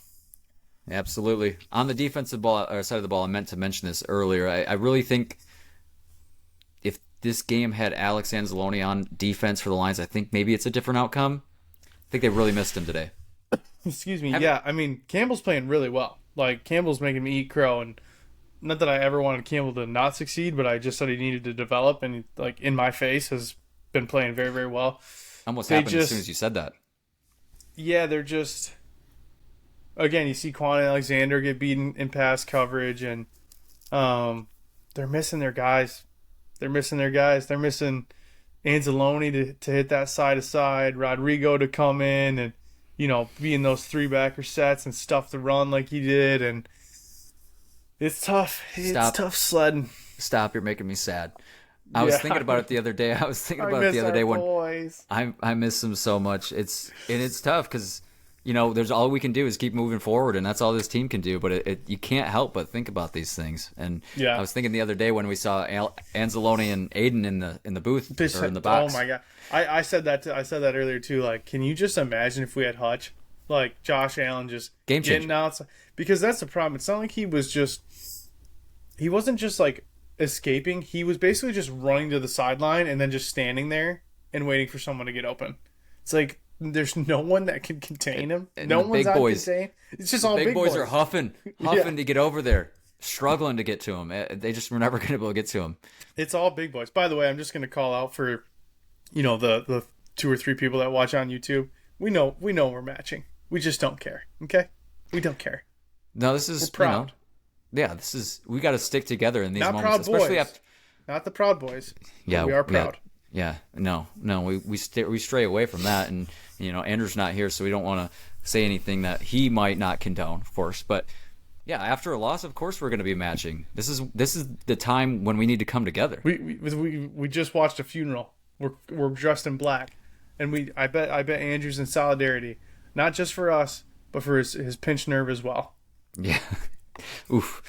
[SPEAKER 2] Absolutely. On the defensive ball or side of the ball, I meant to mention this earlier. I really think if this game had Alex Anzalone on defense for the Lions, I think maybe it's a different outcome. I think they really missed him today.
[SPEAKER 4] Excuse me. Yeah, I mean, Campbell's playing really well. Like, Campbell's making me eat crow, and not that I ever wanted Campbell to not succeed, but I just said he needed to develop, and he, like, in my face has been playing very, very well.
[SPEAKER 2] Almost happened as soon as you said that.
[SPEAKER 4] Yeah, they're just... Again, you see Quan Alexander get beaten in pass coverage, and they're missing their guys. They're missing Anzalone to hit that side-to-side, Rodrigo to come in and, be in those three-backer sets and stuff the run like he did, and it's tough. It's tough sledding.
[SPEAKER 2] Stop, you're making me sad. I was thinking about it the other day. When I miss them so much. It's tough because there's all we can do is keep moving forward, and that's all this team can do. But you can't help but think about these things. And I was thinking the other day when we saw Anzalone and Aiden in the booth or in the box.
[SPEAKER 4] Oh my god, I said that earlier too. Like, can you just imagine if we had Hutch, like Josh Allen, just getting outside? Because that's the problem. It's not like he wasn't just like escaping. He was basically just running to the sideline and then just standing there and waiting for someone to get open. It's like, there's no one that can contain him. No one's out contained. It's just all big boys.
[SPEAKER 2] Big boys are huffing to get over there, struggling to get to him. They just were never going to be able to get to him.
[SPEAKER 4] It's all big boys. By the way, I'm just going to call out for, the 2 or 3 people that watch on YouTube. We know we're matching. We just don't care. Okay, we don't care.
[SPEAKER 2] No, we're proud. We got to stick together in these
[SPEAKER 4] Not
[SPEAKER 2] moments,
[SPEAKER 4] proud
[SPEAKER 2] especially
[SPEAKER 4] boys.
[SPEAKER 2] After.
[SPEAKER 4] Not the proud boys.
[SPEAKER 2] Yeah,
[SPEAKER 4] we are proud.
[SPEAKER 2] Yeah, no, we stray away from that, and Andrew's not here, so we don't want to say anything that he might not condone, of course. But yeah, after a loss, of course we're going to be matching. This is the time when we need to come together.
[SPEAKER 4] We just watched a funeral. We're dressed in black, and I bet Andrew's in solidarity, not just for us, but for his pinched nerve as well.
[SPEAKER 2] Yeah, oof.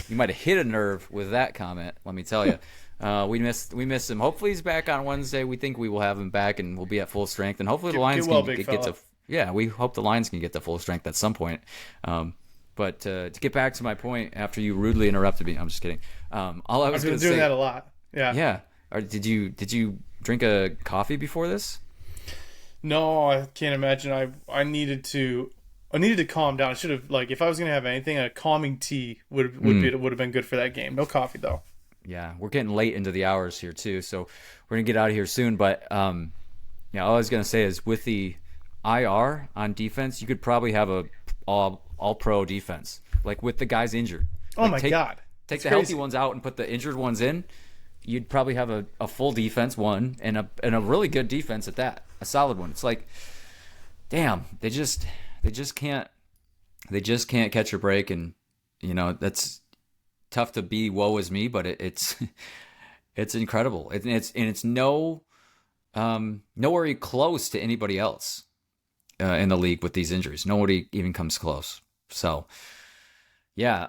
[SPEAKER 2] You might have hit a nerve with that comment. Let me tell you. We miss him. Hopefully he's back on Wednesday. We think we will have him back and we'll be at full strength. And hopefully the Lions we hope the Lions can get to full strength at some point. But to get back to my point, after you rudely interrupted me, I'm just kidding. All I was going to say,
[SPEAKER 4] doing that a lot. Yeah.
[SPEAKER 2] Yeah. Did you drink a coffee before this?
[SPEAKER 4] No, I can't imagine. I needed to calm down. I should have, like, if I was going to have anything, a calming tea would have been good for that game. No coffee though.
[SPEAKER 2] Yeah, we're getting late into the hours here too, so we're gonna get out of here soon. But all I was gonna say is with the IR on defense, you could probably have a all pro defense, like with the guys injured.
[SPEAKER 4] Oh my god!
[SPEAKER 2] Take the healthy ones out and put the injured ones in. You'd probably have a full defense one and a really good defense at that, a solid one. It's like, damn, they just can't catch a break, and that's tough to be woe is me, but it's incredible. It's nowhere close to anybody else in the league with these injuries. Nobody even comes close. So yeah.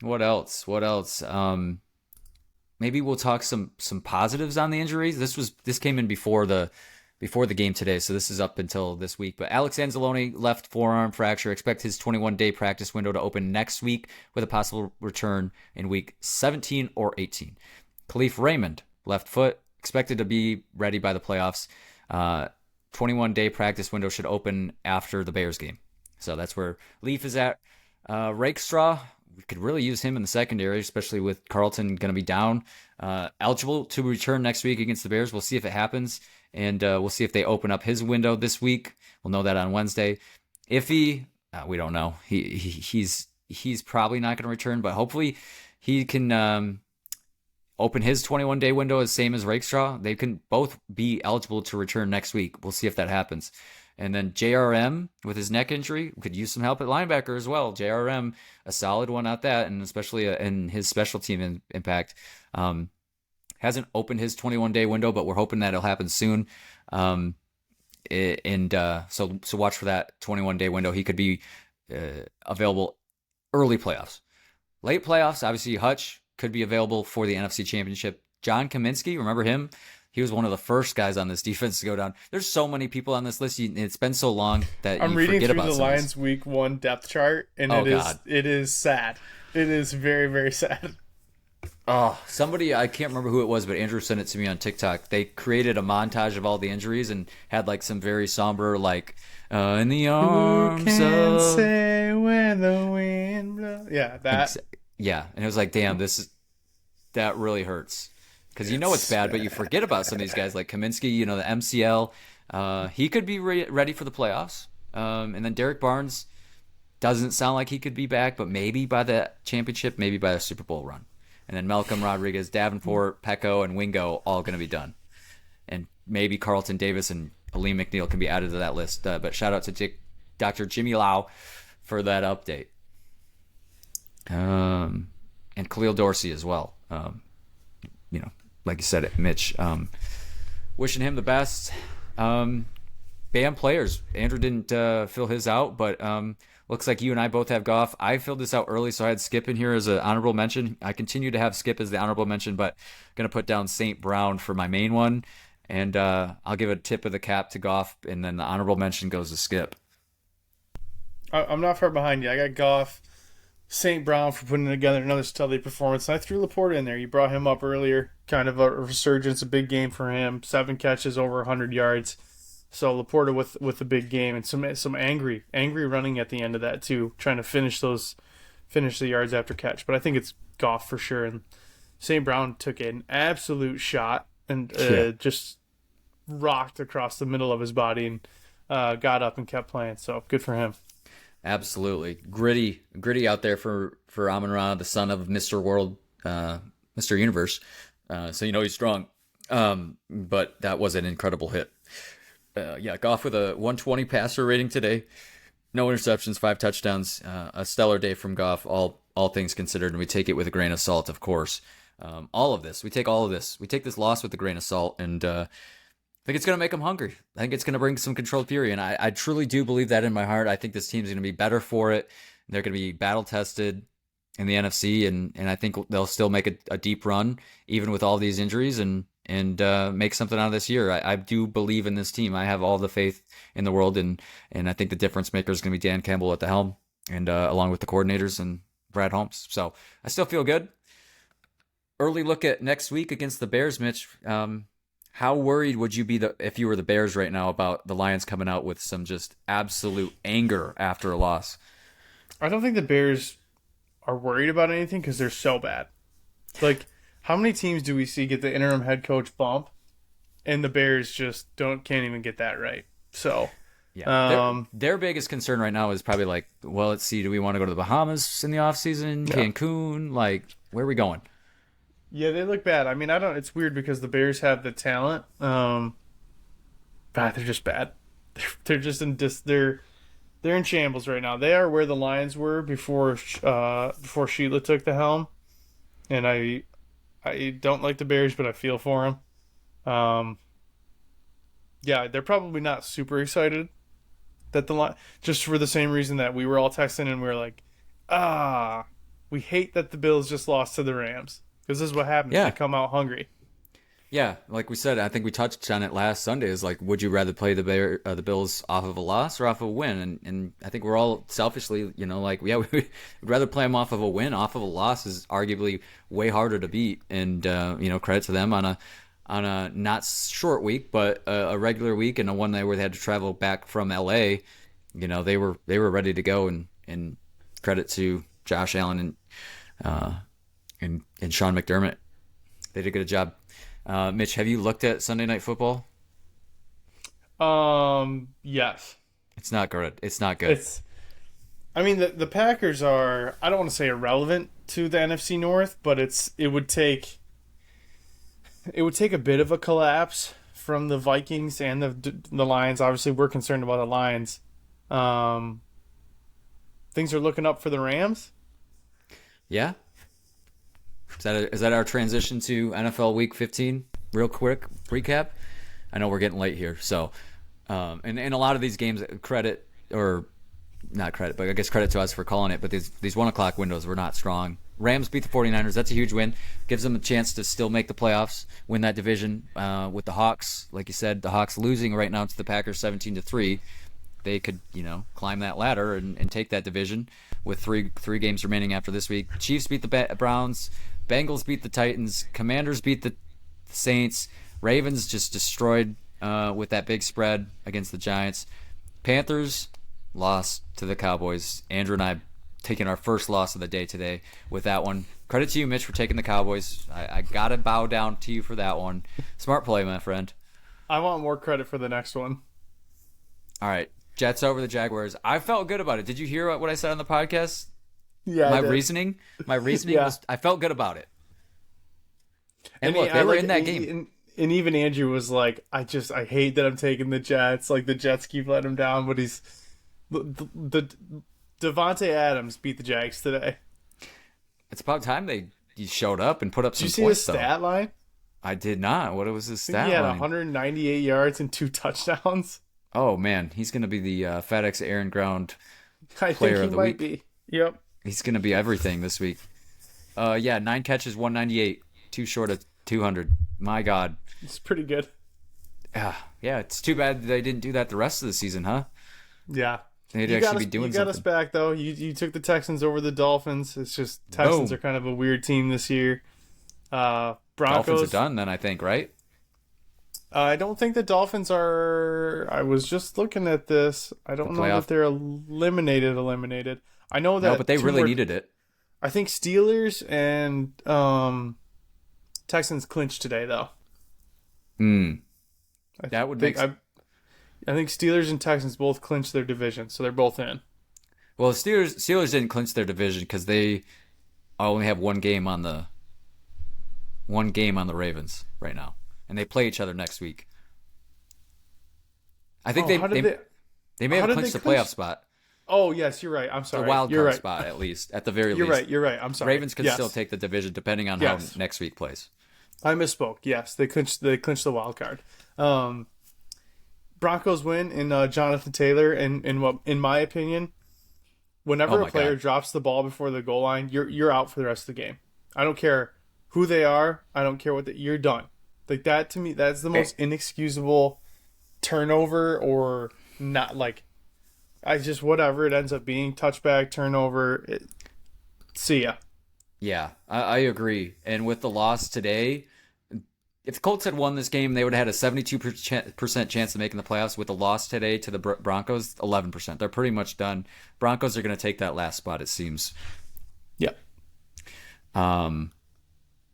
[SPEAKER 2] What else? Maybe we'll talk some positives on the injuries. This came in before the game today, so this is up until this week. But Alex Anzalone, left forearm fracture. Expect his 21-day practice window to open next week with a possible return in week 17 or 18. Khalif Raymond, left foot, expected to be ready by the playoffs. 21-day practice window should open after the Bears game. So that's where Leaf is at. Rakestraw, we could really use him in the secondary, especially with Carlton going to be down. Eligible to return next week against the Bears. We'll see if it happens. And we'll see if they open up his window this week. We'll know that on Wednesday. Iffy, we don't know. He's probably not going to return, but hopefully he can open his 21-day window as same as Rakestraw. They can both be eligible to return next week. We'll see if that happens. And then JRM with his neck injury could use some help at linebacker as well. JRM, a solid one at that, and especially in his special team impact. Hasn't opened his 21-day window, but we're hoping that it'll happen soon. So watch for that 21-day window. He could be available early playoffs. Late playoffs, obviously Hutch could be available for the NFC Championship. John Kaminsky, remember him? He was one of the first guys on this defense to go down. There's so many people on this list. It's been so long that
[SPEAKER 4] I'm
[SPEAKER 2] you
[SPEAKER 4] reading
[SPEAKER 2] forget
[SPEAKER 4] through
[SPEAKER 2] about
[SPEAKER 4] the Lions Week 1 depth chart, and it is sad. It is very, very sad.
[SPEAKER 2] Oh, somebody, I can't remember who it was, but Andrew sent it to me on TikTok. They created a montage of all the injuries and had like some very somber, like, in the arms
[SPEAKER 4] Who can
[SPEAKER 2] of...
[SPEAKER 4] say where the wind blows? Yeah, that.
[SPEAKER 2] Yeah, and it was like, damn, that really hurts. Because you know it's bad, but you forget about some of these guys like Kaminsky, the MCL. He could be ready for the playoffs. And then Derek Barnes doesn't sound like he could be back, but maybe by the championship, maybe by the Super Bowl run. And then Malcolm Rodriguez, Davenport, Pecco, and Wingo all going to be done. And maybe Carlton Davis and Aleem McNeil can be added to that list. But shout out to Dr. Jimmy Lau for that update. And Khalil Dorsey as well. Like you said, Mitch. Wishing him the best. Band players. Andrew didn't fill his out, but looks like you and I both have Goff. I filled this out early, so I had Skip in here as an honorable mention. I continue to have Skip as the honorable mention, but going to put down St. Brown for my main one. And I'll give a tip of the cap to Goff, and then the honorable mention goes to Skip.
[SPEAKER 4] I'm not far behind you. I got Goff, St. Brown for putting together another steady performance. And I threw LaPorta in there. You brought him up earlier. Kind of a resurgence, a big game for him. 7 catches, over 100 yards. So LaPorta with a big game and some angry running at the end of that too, trying to finish the yards after catch. But I think it's Goff for sure. And St. Brown took an absolute shot and just rocked across the middle of his body and got up and kept playing. So good for him.
[SPEAKER 2] Absolutely. Gritty out there for Amon-Ra, the son of Mr. World, Mr. Universe. So he's strong. But that was an incredible hit. Goff with a 120 passer rating today. No interceptions, 5 touchdowns. A stellar day from Goff, all things considered, and we take it with a grain of salt, of course. We take all of this. We take this loss with a grain of salt, and I think it's going to make them hungry. I think it's going to bring some controlled fury, and I truly do believe that in my heart. I think this team's going to be better for it. They're going to be battle-tested in the NFC, and I think they'll still make a deep run, even with all these injuries, and make something out of this year. I do believe in this team. I have all the faith in the world, and I think the difference maker is going to be Dan Campbell at the helm, and along with the coordinators and Brad Holmes. So I still feel good. Early look at next week against the Bears, Mitch. How worried would you be if you were the Bears right now about the Lions coming out with some just absolute anger after a loss?
[SPEAKER 4] I don't think the Bears are worried about anything because they're so bad. Like, how many teams do we see get the interim head coach bump, and the Bears just can't even get that right? So,
[SPEAKER 2] yeah, their biggest concern right now is probably like, well, let's see, do we want to go to the Bahamas in the offseason? Yeah. Cancun? Like, where are we going?
[SPEAKER 4] Yeah, they look bad. I mean, it's weird because the Bears have the talent. But they're just bad. They're just they're in shambles right now. They are where the Lions were before Sheila took the helm. And I don't like the Bears, but I feel for them. They're probably not super excited that just for the same reason that we were all texting and we were like, we hate that the Bills just lost to the Rams. Because this is what happens. Yeah. They come out hungry.
[SPEAKER 2] Yeah, like we said, I think we touched on it last Sunday. Is like, would you rather play the Bills off of a loss or off of a win? And I think we're all selfishly, we'd rather play them off of a win. Off of a loss is arguably way harder to beat. And credit to them on a not short week, but a regular week and a one night where they had to travel back from LA. They were ready to go. And credit to Josh Allen and Sean McDermott. They did a good job. Mitch, have you looked at Sunday Night Football?
[SPEAKER 4] Yes.
[SPEAKER 2] It's not good.
[SPEAKER 4] The Packers are, I don't want to say irrelevant to the NFC North, but it would take a bit of a collapse from the Vikings and the Lions. Obviously, we're concerned about the Lions. Things are looking up for the Rams.
[SPEAKER 2] Yeah. Is that our transition to NFL Week 15? Real quick recap. I know we're getting late here, so and a lot of these games, credit or not credit, but I guess credit to us for calling it. But these 1 o'clock windows were not strong. Rams beat the 49ers. That's a huge win. Gives them a chance to still make the playoffs, win that division. With the Hawks, like you said, the Hawks losing right now to the Packers 17-3. They could, climb that ladder and take that division with three games remaining after this week. Chiefs beat the Browns. Bengals beat the Titans. Commanders beat the Saints. Ravens just destroyed with that big spread against the Giants. Panthers lost to the Cowboys. Andrew and I taking our first loss of the day today with that one. Credit to you, Mitch, for taking the Cowboys. I got to bow down to you for that one. Smart play, my friend.
[SPEAKER 4] I want more credit for the next one.
[SPEAKER 2] All right. Jets over the Jaguars. I felt good about it. Did you hear what I said on the podcast?
[SPEAKER 4] Yeah,
[SPEAKER 2] My reasoning
[SPEAKER 4] Yeah.
[SPEAKER 2] was I felt good about it. And look, they were in that game.
[SPEAKER 4] And even Andrew was like, I hate that I'm taking the Jets. Like, the Jets keep letting him down, but the Devontae Adams beat the Jags today.
[SPEAKER 2] It's about time he showed up and put up
[SPEAKER 4] Did
[SPEAKER 2] some
[SPEAKER 4] you see
[SPEAKER 2] points,
[SPEAKER 4] his
[SPEAKER 2] though.
[SPEAKER 4] stat line?
[SPEAKER 2] I did not. What was his
[SPEAKER 4] I think
[SPEAKER 2] stat
[SPEAKER 4] he had
[SPEAKER 2] line?
[SPEAKER 4] 198 yards and 2 touchdowns.
[SPEAKER 2] Oh, man. He's going to be the FedEx Air and Ground
[SPEAKER 4] I
[SPEAKER 2] player
[SPEAKER 4] think he
[SPEAKER 2] of the
[SPEAKER 4] might
[SPEAKER 2] week.
[SPEAKER 4] be. Yep.
[SPEAKER 2] He's going to be everything this week. 9 catches, 198. Too short of 200. My God.
[SPEAKER 4] It's pretty good.
[SPEAKER 2] Yeah, it's too bad they didn't do that the rest of the season, huh?
[SPEAKER 4] Yeah.
[SPEAKER 2] They'd
[SPEAKER 4] You
[SPEAKER 2] actually be doing
[SPEAKER 4] you got
[SPEAKER 2] something.
[SPEAKER 4] us back, though. You took the Texans over the Dolphins. It's just Texans
[SPEAKER 2] Boom.
[SPEAKER 4] are kind of a weird team this year.
[SPEAKER 2] Dolphins
[SPEAKER 4] Broncos
[SPEAKER 2] are done then, I think, right?
[SPEAKER 4] I don't think the Dolphins are. I was just looking at this. I don't know
[SPEAKER 2] playoff-
[SPEAKER 4] that they're eliminated. I know that.
[SPEAKER 2] No, but they
[SPEAKER 4] two
[SPEAKER 2] really
[SPEAKER 4] more-
[SPEAKER 2] needed it.
[SPEAKER 4] I think Steelers and Texans clinched today, though.
[SPEAKER 2] That would make
[SPEAKER 4] I think Steelers and Texans both clinched their division, so they're both in.
[SPEAKER 2] Well, the Steelers didn't clinch their division because they only have one game on the Ravens right now, and they play each other next week. I think they may
[SPEAKER 4] how
[SPEAKER 2] have
[SPEAKER 4] did
[SPEAKER 2] clinched
[SPEAKER 4] they
[SPEAKER 2] the
[SPEAKER 4] clinch?
[SPEAKER 2] playoff spot,
[SPEAKER 4] Oh yes, you're right. I'm
[SPEAKER 2] the
[SPEAKER 4] sorry.
[SPEAKER 2] wild
[SPEAKER 4] You're
[SPEAKER 2] card
[SPEAKER 4] right.
[SPEAKER 2] spot at least, at the very
[SPEAKER 4] You're
[SPEAKER 2] least.
[SPEAKER 4] right. You're right. I'm sorry.
[SPEAKER 2] Ravens could
[SPEAKER 4] Yes.
[SPEAKER 2] still take the division depending on
[SPEAKER 4] Yes.
[SPEAKER 2] how next week plays.
[SPEAKER 4] I misspoke. Yes, they clinched the wild card. Broncos win in Jonathan Taylor, and in my opinion, whenever
[SPEAKER 2] Oh
[SPEAKER 4] a
[SPEAKER 2] my
[SPEAKER 4] player
[SPEAKER 2] God.
[SPEAKER 4] drops the ball before the goal line, you're out for the rest of the game. I don't care who they are. I don't care you're done. Like that to me, that's the most inexcusable turnover or not. Like whatever it ends up being, touchback, turnover. See ya.
[SPEAKER 2] Yeah, I agree. And with the loss today, if the Colts had won this game, they would have had a 72% chance of making the playoffs. With the loss today to the Broncos, 11%. They're pretty much done. Broncos are going to take that last spot, it seems.
[SPEAKER 4] Yeah.
[SPEAKER 2] And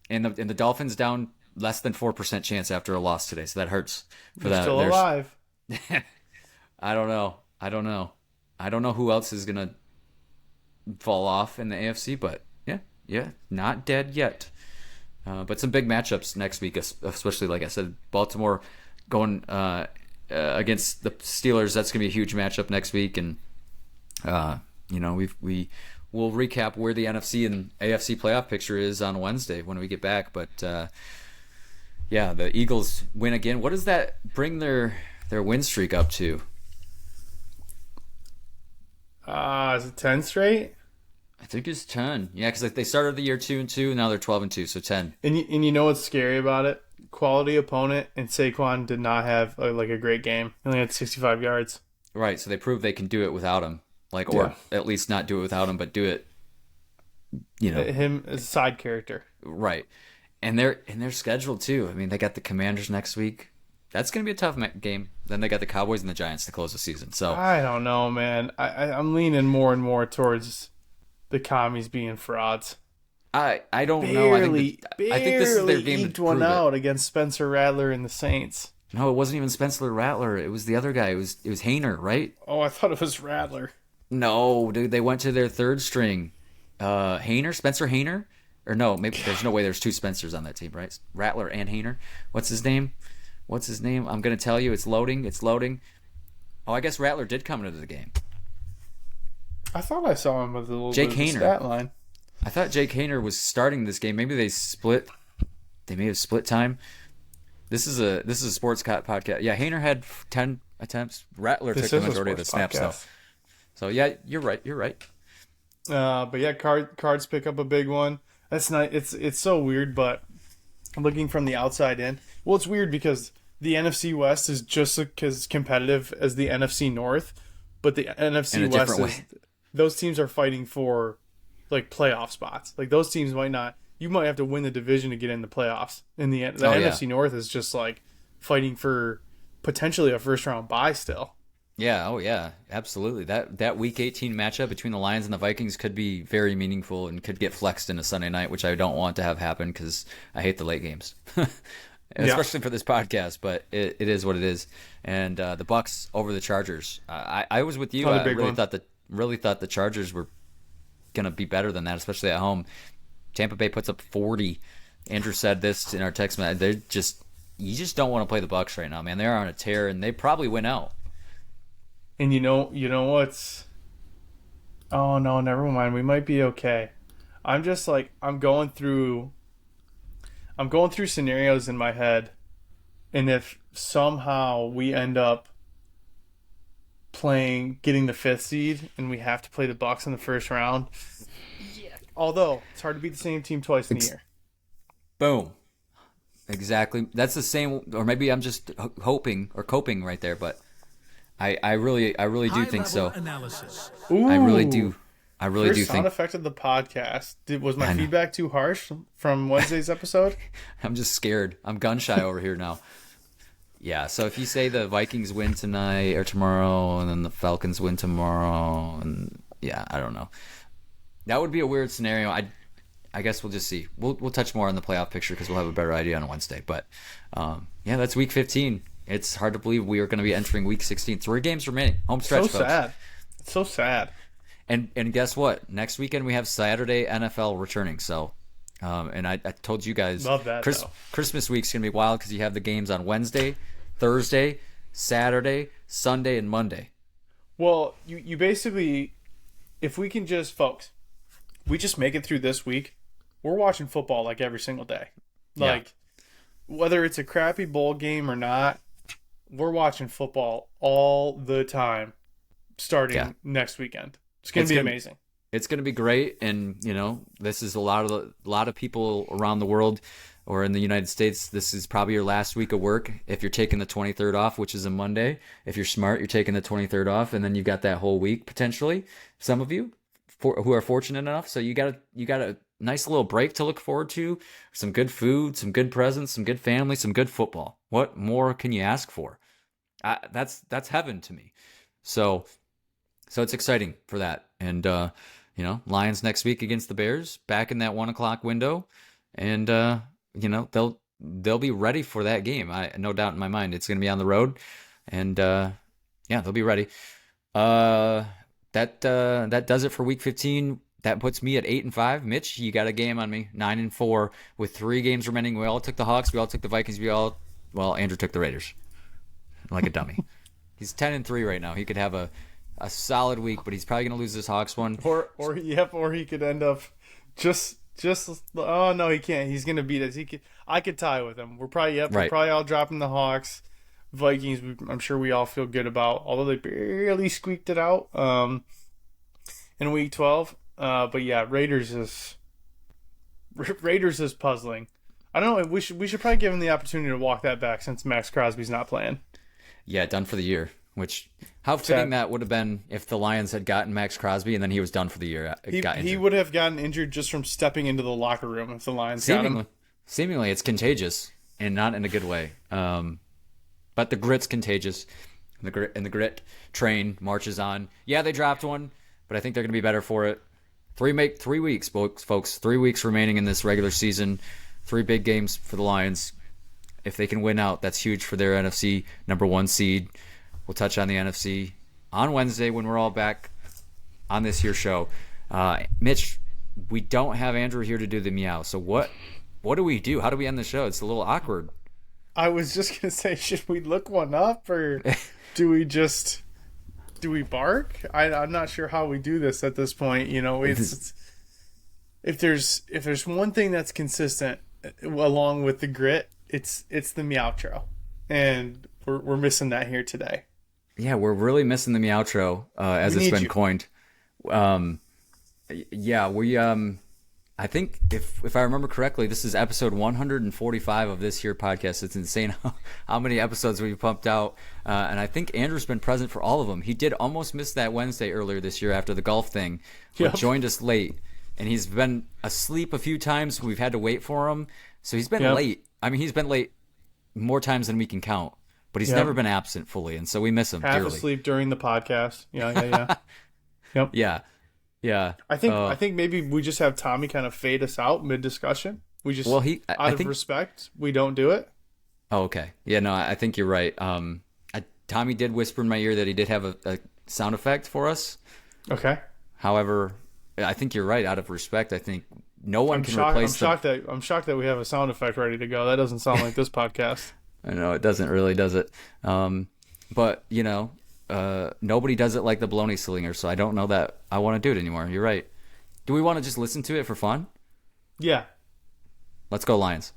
[SPEAKER 2] the Dolphins down less than 4% chance after a loss today, so that hurts for
[SPEAKER 4] They're
[SPEAKER 2] that.
[SPEAKER 4] still alive.
[SPEAKER 2] I don't know. I don't know who else is going to fall off in the AFC, but yeah, not dead yet. But some big matchups next week, especially, like I said, Baltimore going against the Steelers. That's going to be a huge matchup next week. And, we'll recap where the NFC and AFC playoff picture is on Wednesday when we get back. But, the Eagles win again. What does that bring their win streak up to?
[SPEAKER 4] Is it 10 straight?
[SPEAKER 2] I think it's 10. Yeah, because they started the year 2-2, and now they're 12-2, so 10.
[SPEAKER 4] And you know what's scary about it? Quality opponent, and Saquon did not have a great game. He only had 65 yards.
[SPEAKER 2] Right, so they proved they can do it without him, or at least not do it without him, but do it.
[SPEAKER 4] Him as a side character.
[SPEAKER 2] Right, and they're scheduled too. I mean, they got the Commanders next week. That's going to be a tough game. Then they got the Cowboys and the Giants to close the season. So
[SPEAKER 4] I don't know, man. I'm leaning more and more towards the commies being frauds.
[SPEAKER 2] I don't know. I think this is their game to
[SPEAKER 4] eked one
[SPEAKER 2] prove
[SPEAKER 4] out
[SPEAKER 2] it.
[SPEAKER 4] against Spencer Rattler and the Saints.
[SPEAKER 2] No, it wasn't even Spencer Rattler. It was the other guy. It was Hayner, right?
[SPEAKER 4] Oh, I thought it was Rattler.
[SPEAKER 2] No, dude. They went to their third string. Spencer Hayner? Or no, maybe there's no way there's two Spencers on that team, right? Rattler and Hayner. What's his name? what's his name? I'm gonna tell you. It's loading. It's loading. Oh, I guess Rattler did come into the game.
[SPEAKER 4] I thought I saw him with a little
[SPEAKER 2] Jake
[SPEAKER 4] bit of a
[SPEAKER 2] Haener.
[SPEAKER 4] stat line.
[SPEAKER 2] I thought Jake Haener was starting this game. Maybe they split. They may have split time. This is a sports podcast. Yeah, Haener had 10 attempts. Rattler took the majority of the snaps though. So yeah, you're right. You're right.
[SPEAKER 4] But yeah, cards pick up a big one. That's not. It's so weird, but looking from the outside in, well, it's weird because the NFC West is just as competitive as the NFC North, but the NFC West is, those teams are fighting for like playoff spots. Like those teams might not. You might have to win the division to get in the playoffs. In the NFC North is just like fighting for potentially a first round bye still.
[SPEAKER 2] Yeah, oh yeah, absolutely. That Week 18 matchup between the Lions and the Vikings could be very meaningful and could get flexed into Sunday night, which I don't want to have happen because I hate the late games, especially for this podcast. But it is what it is. And the Bucks over the Chargers. I was with you. I really thought the Chargers were gonna be better than that, especially at home. Tampa Bay puts up 40. Andrew said this in our text message. You just don't want to play the Bucks right now, man. They're on a tear, and they probably win out.
[SPEAKER 4] And you know what's? Oh no, never mind. We might be okay. I'm just like I'm going through scenarios in my head, and if somehow we end up getting the 5th seed, and we have to play the Bucks in the first round. Yeah. Although it's hard to beat the same team twice in a year.
[SPEAKER 2] Boom. Exactly. That's the same, or maybe I'm just hoping or coping right there, but. I really do think so.
[SPEAKER 4] Ooh,
[SPEAKER 2] I really do. I really do think.
[SPEAKER 4] Sound effect of the podcast. Was my feedback too harsh from Wednesday's episode?
[SPEAKER 2] I'm just scared. I'm gun shy over here now. Yeah. So if you say the Vikings win tonight or tomorrow, and then the Falcons win tomorrow, and yeah, I don't know. That would be a weird scenario. I guess we'll just see. We'll touch more on the playoff picture because we'll have a better idea on Wednesday. But yeah, that's Week 15. It's hard to believe we are going to be entering Week 16. 3 games remaining. Home stretch,
[SPEAKER 4] so sad. It's so sad.
[SPEAKER 2] And guess what? Next weekend we have Saturday NFL returning. So, and I told you guys,
[SPEAKER 4] love that.
[SPEAKER 2] Christmas week's going to be wild because you have the games on Wednesday, Thursday, Saturday, Sunday, and Monday.
[SPEAKER 4] Well, you basically, if we can just, folks, we just make it through this week, we're watching football like every single day. Like, whether it's a crappy bowl game or not, we're watching football all the time starting next weekend. It's going to be amazing.
[SPEAKER 2] It's going to be great. And, this is a lot of people around the world or in the United States. This is probably your last week of work. If you're taking the 23rd off, which is a Monday, if you're smart, you're taking the 23rd off and then you've got that whole week potentially. Some of you who are fortunate enough. So you got a nice little break to look forward to, some good food, some good presents, some good family, some good football. What more can you ask for? That's heaven to me. So it's exciting for that. And, Lions next week against the Bears, back in that 1:00 window. And, they'll be ready for that game. No doubt in my mind. It's going to be on the road. And, they'll be ready. That does it for Week 15. That puts me at 8-5. Mitch, you got a game on me, 9-4 with 3 games remaining. We all took the Hawks. We all took the Vikings. Andrew took the Raiders, like a dummy. He's 10-3 right now. He could have a solid week, but he's probably gonna lose this Hawks one.
[SPEAKER 4] Or he could end up just. Oh no, he can't. He's gonna beat us. I could tie with him. We're probably We're probably all dropping the Hawks. Vikings, I'm sure we all feel good about, although they barely squeaked it out in Week 12. But yeah, Raiders is puzzling. I don't know. We should probably give him the opportunity to walk that back since Max Crosby's not playing.
[SPEAKER 2] Yeah, done for the year. Which how fitting that would have been if the Lions had gotten Max Crosby and then he was done for the year.
[SPEAKER 4] He would have gotten injured just from stepping into the locker room if the Lions got him.
[SPEAKER 2] Seemingly, it's contagious and not in a good way. But the grit's contagious. The grit train marches on. Yeah, they dropped one, but I think they're going to be better for it. 3 weeks, folks. 3 weeks remaining in this regular season. 3 big games for the Lions. If they can win out, that's huge for their NFC number 1 seed. We'll touch on the NFC on Wednesday when we're all back on this here show. Mitch, we don't have Andrew here to do the meow. So what do we do? How do we end the show? It's a little awkward.
[SPEAKER 4] I was just gonna say, should we look one up or do we bark? I'm not sure how we do this at this point. You know, it's if there's one thing that's consistent along with the grit, it's the meowtro, and we're missing that here today.
[SPEAKER 2] Yeah, we're really missing the meowtro as
[SPEAKER 4] We
[SPEAKER 2] it's
[SPEAKER 4] need
[SPEAKER 2] been
[SPEAKER 4] you.
[SPEAKER 2] coined. Yeah, we I think if I remember correctly, this is episode 145 of this here podcast. It's insane how many episodes we've pumped out, and I think Andrew's been present for all of them. He did almost miss that Wednesday earlier this year after the golf thing, but
[SPEAKER 4] Yep.
[SPEAKER 2] joined us late, and he's been asleep a few times. We've had to wait for him, so he's been
[SPEAKER 4] Yep.
[SPEAKER 2] late. I mean, he's been late more times than we can count, but he's
[SPEAKER 4] Yep.
[SPEAKER 2] never been absent fully, and so we miss him
[SPEAKER 4] Half
[SPEAKER 2] dearly.
[SPEAKER 4] asleep during the podcast. Yeah. Yep.
[SPEAKER 2] Yeah.
[SPEAKER 4] I think maybe we just have Tommy kind of fade us out mid discussion. We just
[SPEAKER 2] Well,
[SPEAKER 4] out
[SPEAKER 2] I
[SPEAKER 4] of
[SPEAKER 2] think.
[SPEAKER 4] respect, we don't do it.
[SPEAKER 2] Oh, okay. Yeah, no, I think you're right. Tommy did whisper in my ear that he did have a sound effect for us.
[SPEAKER 4] Okay.
[SPEAKER 2] However, I think you're right. Out of respect, I think no one
[SPEAKER 4] I'm
[SPEAKER 2] can
[SPEAKER 4] shocked.
[SPEAKER 2] replace
[SPEAKER 4] I'm shocked that we have a sound effect ready to go. That doesn't sound like this podcast.
[SPEAKER 2] I know it doesn't really, does it? But you know, nobody does it like the baloney slinger, so I don't know that I want to do it anymore. You're right. Do we want to just listen to it for fun?
[SPEAKER 4] Yeah.
[SPEAKER 2] Let's go, Lions.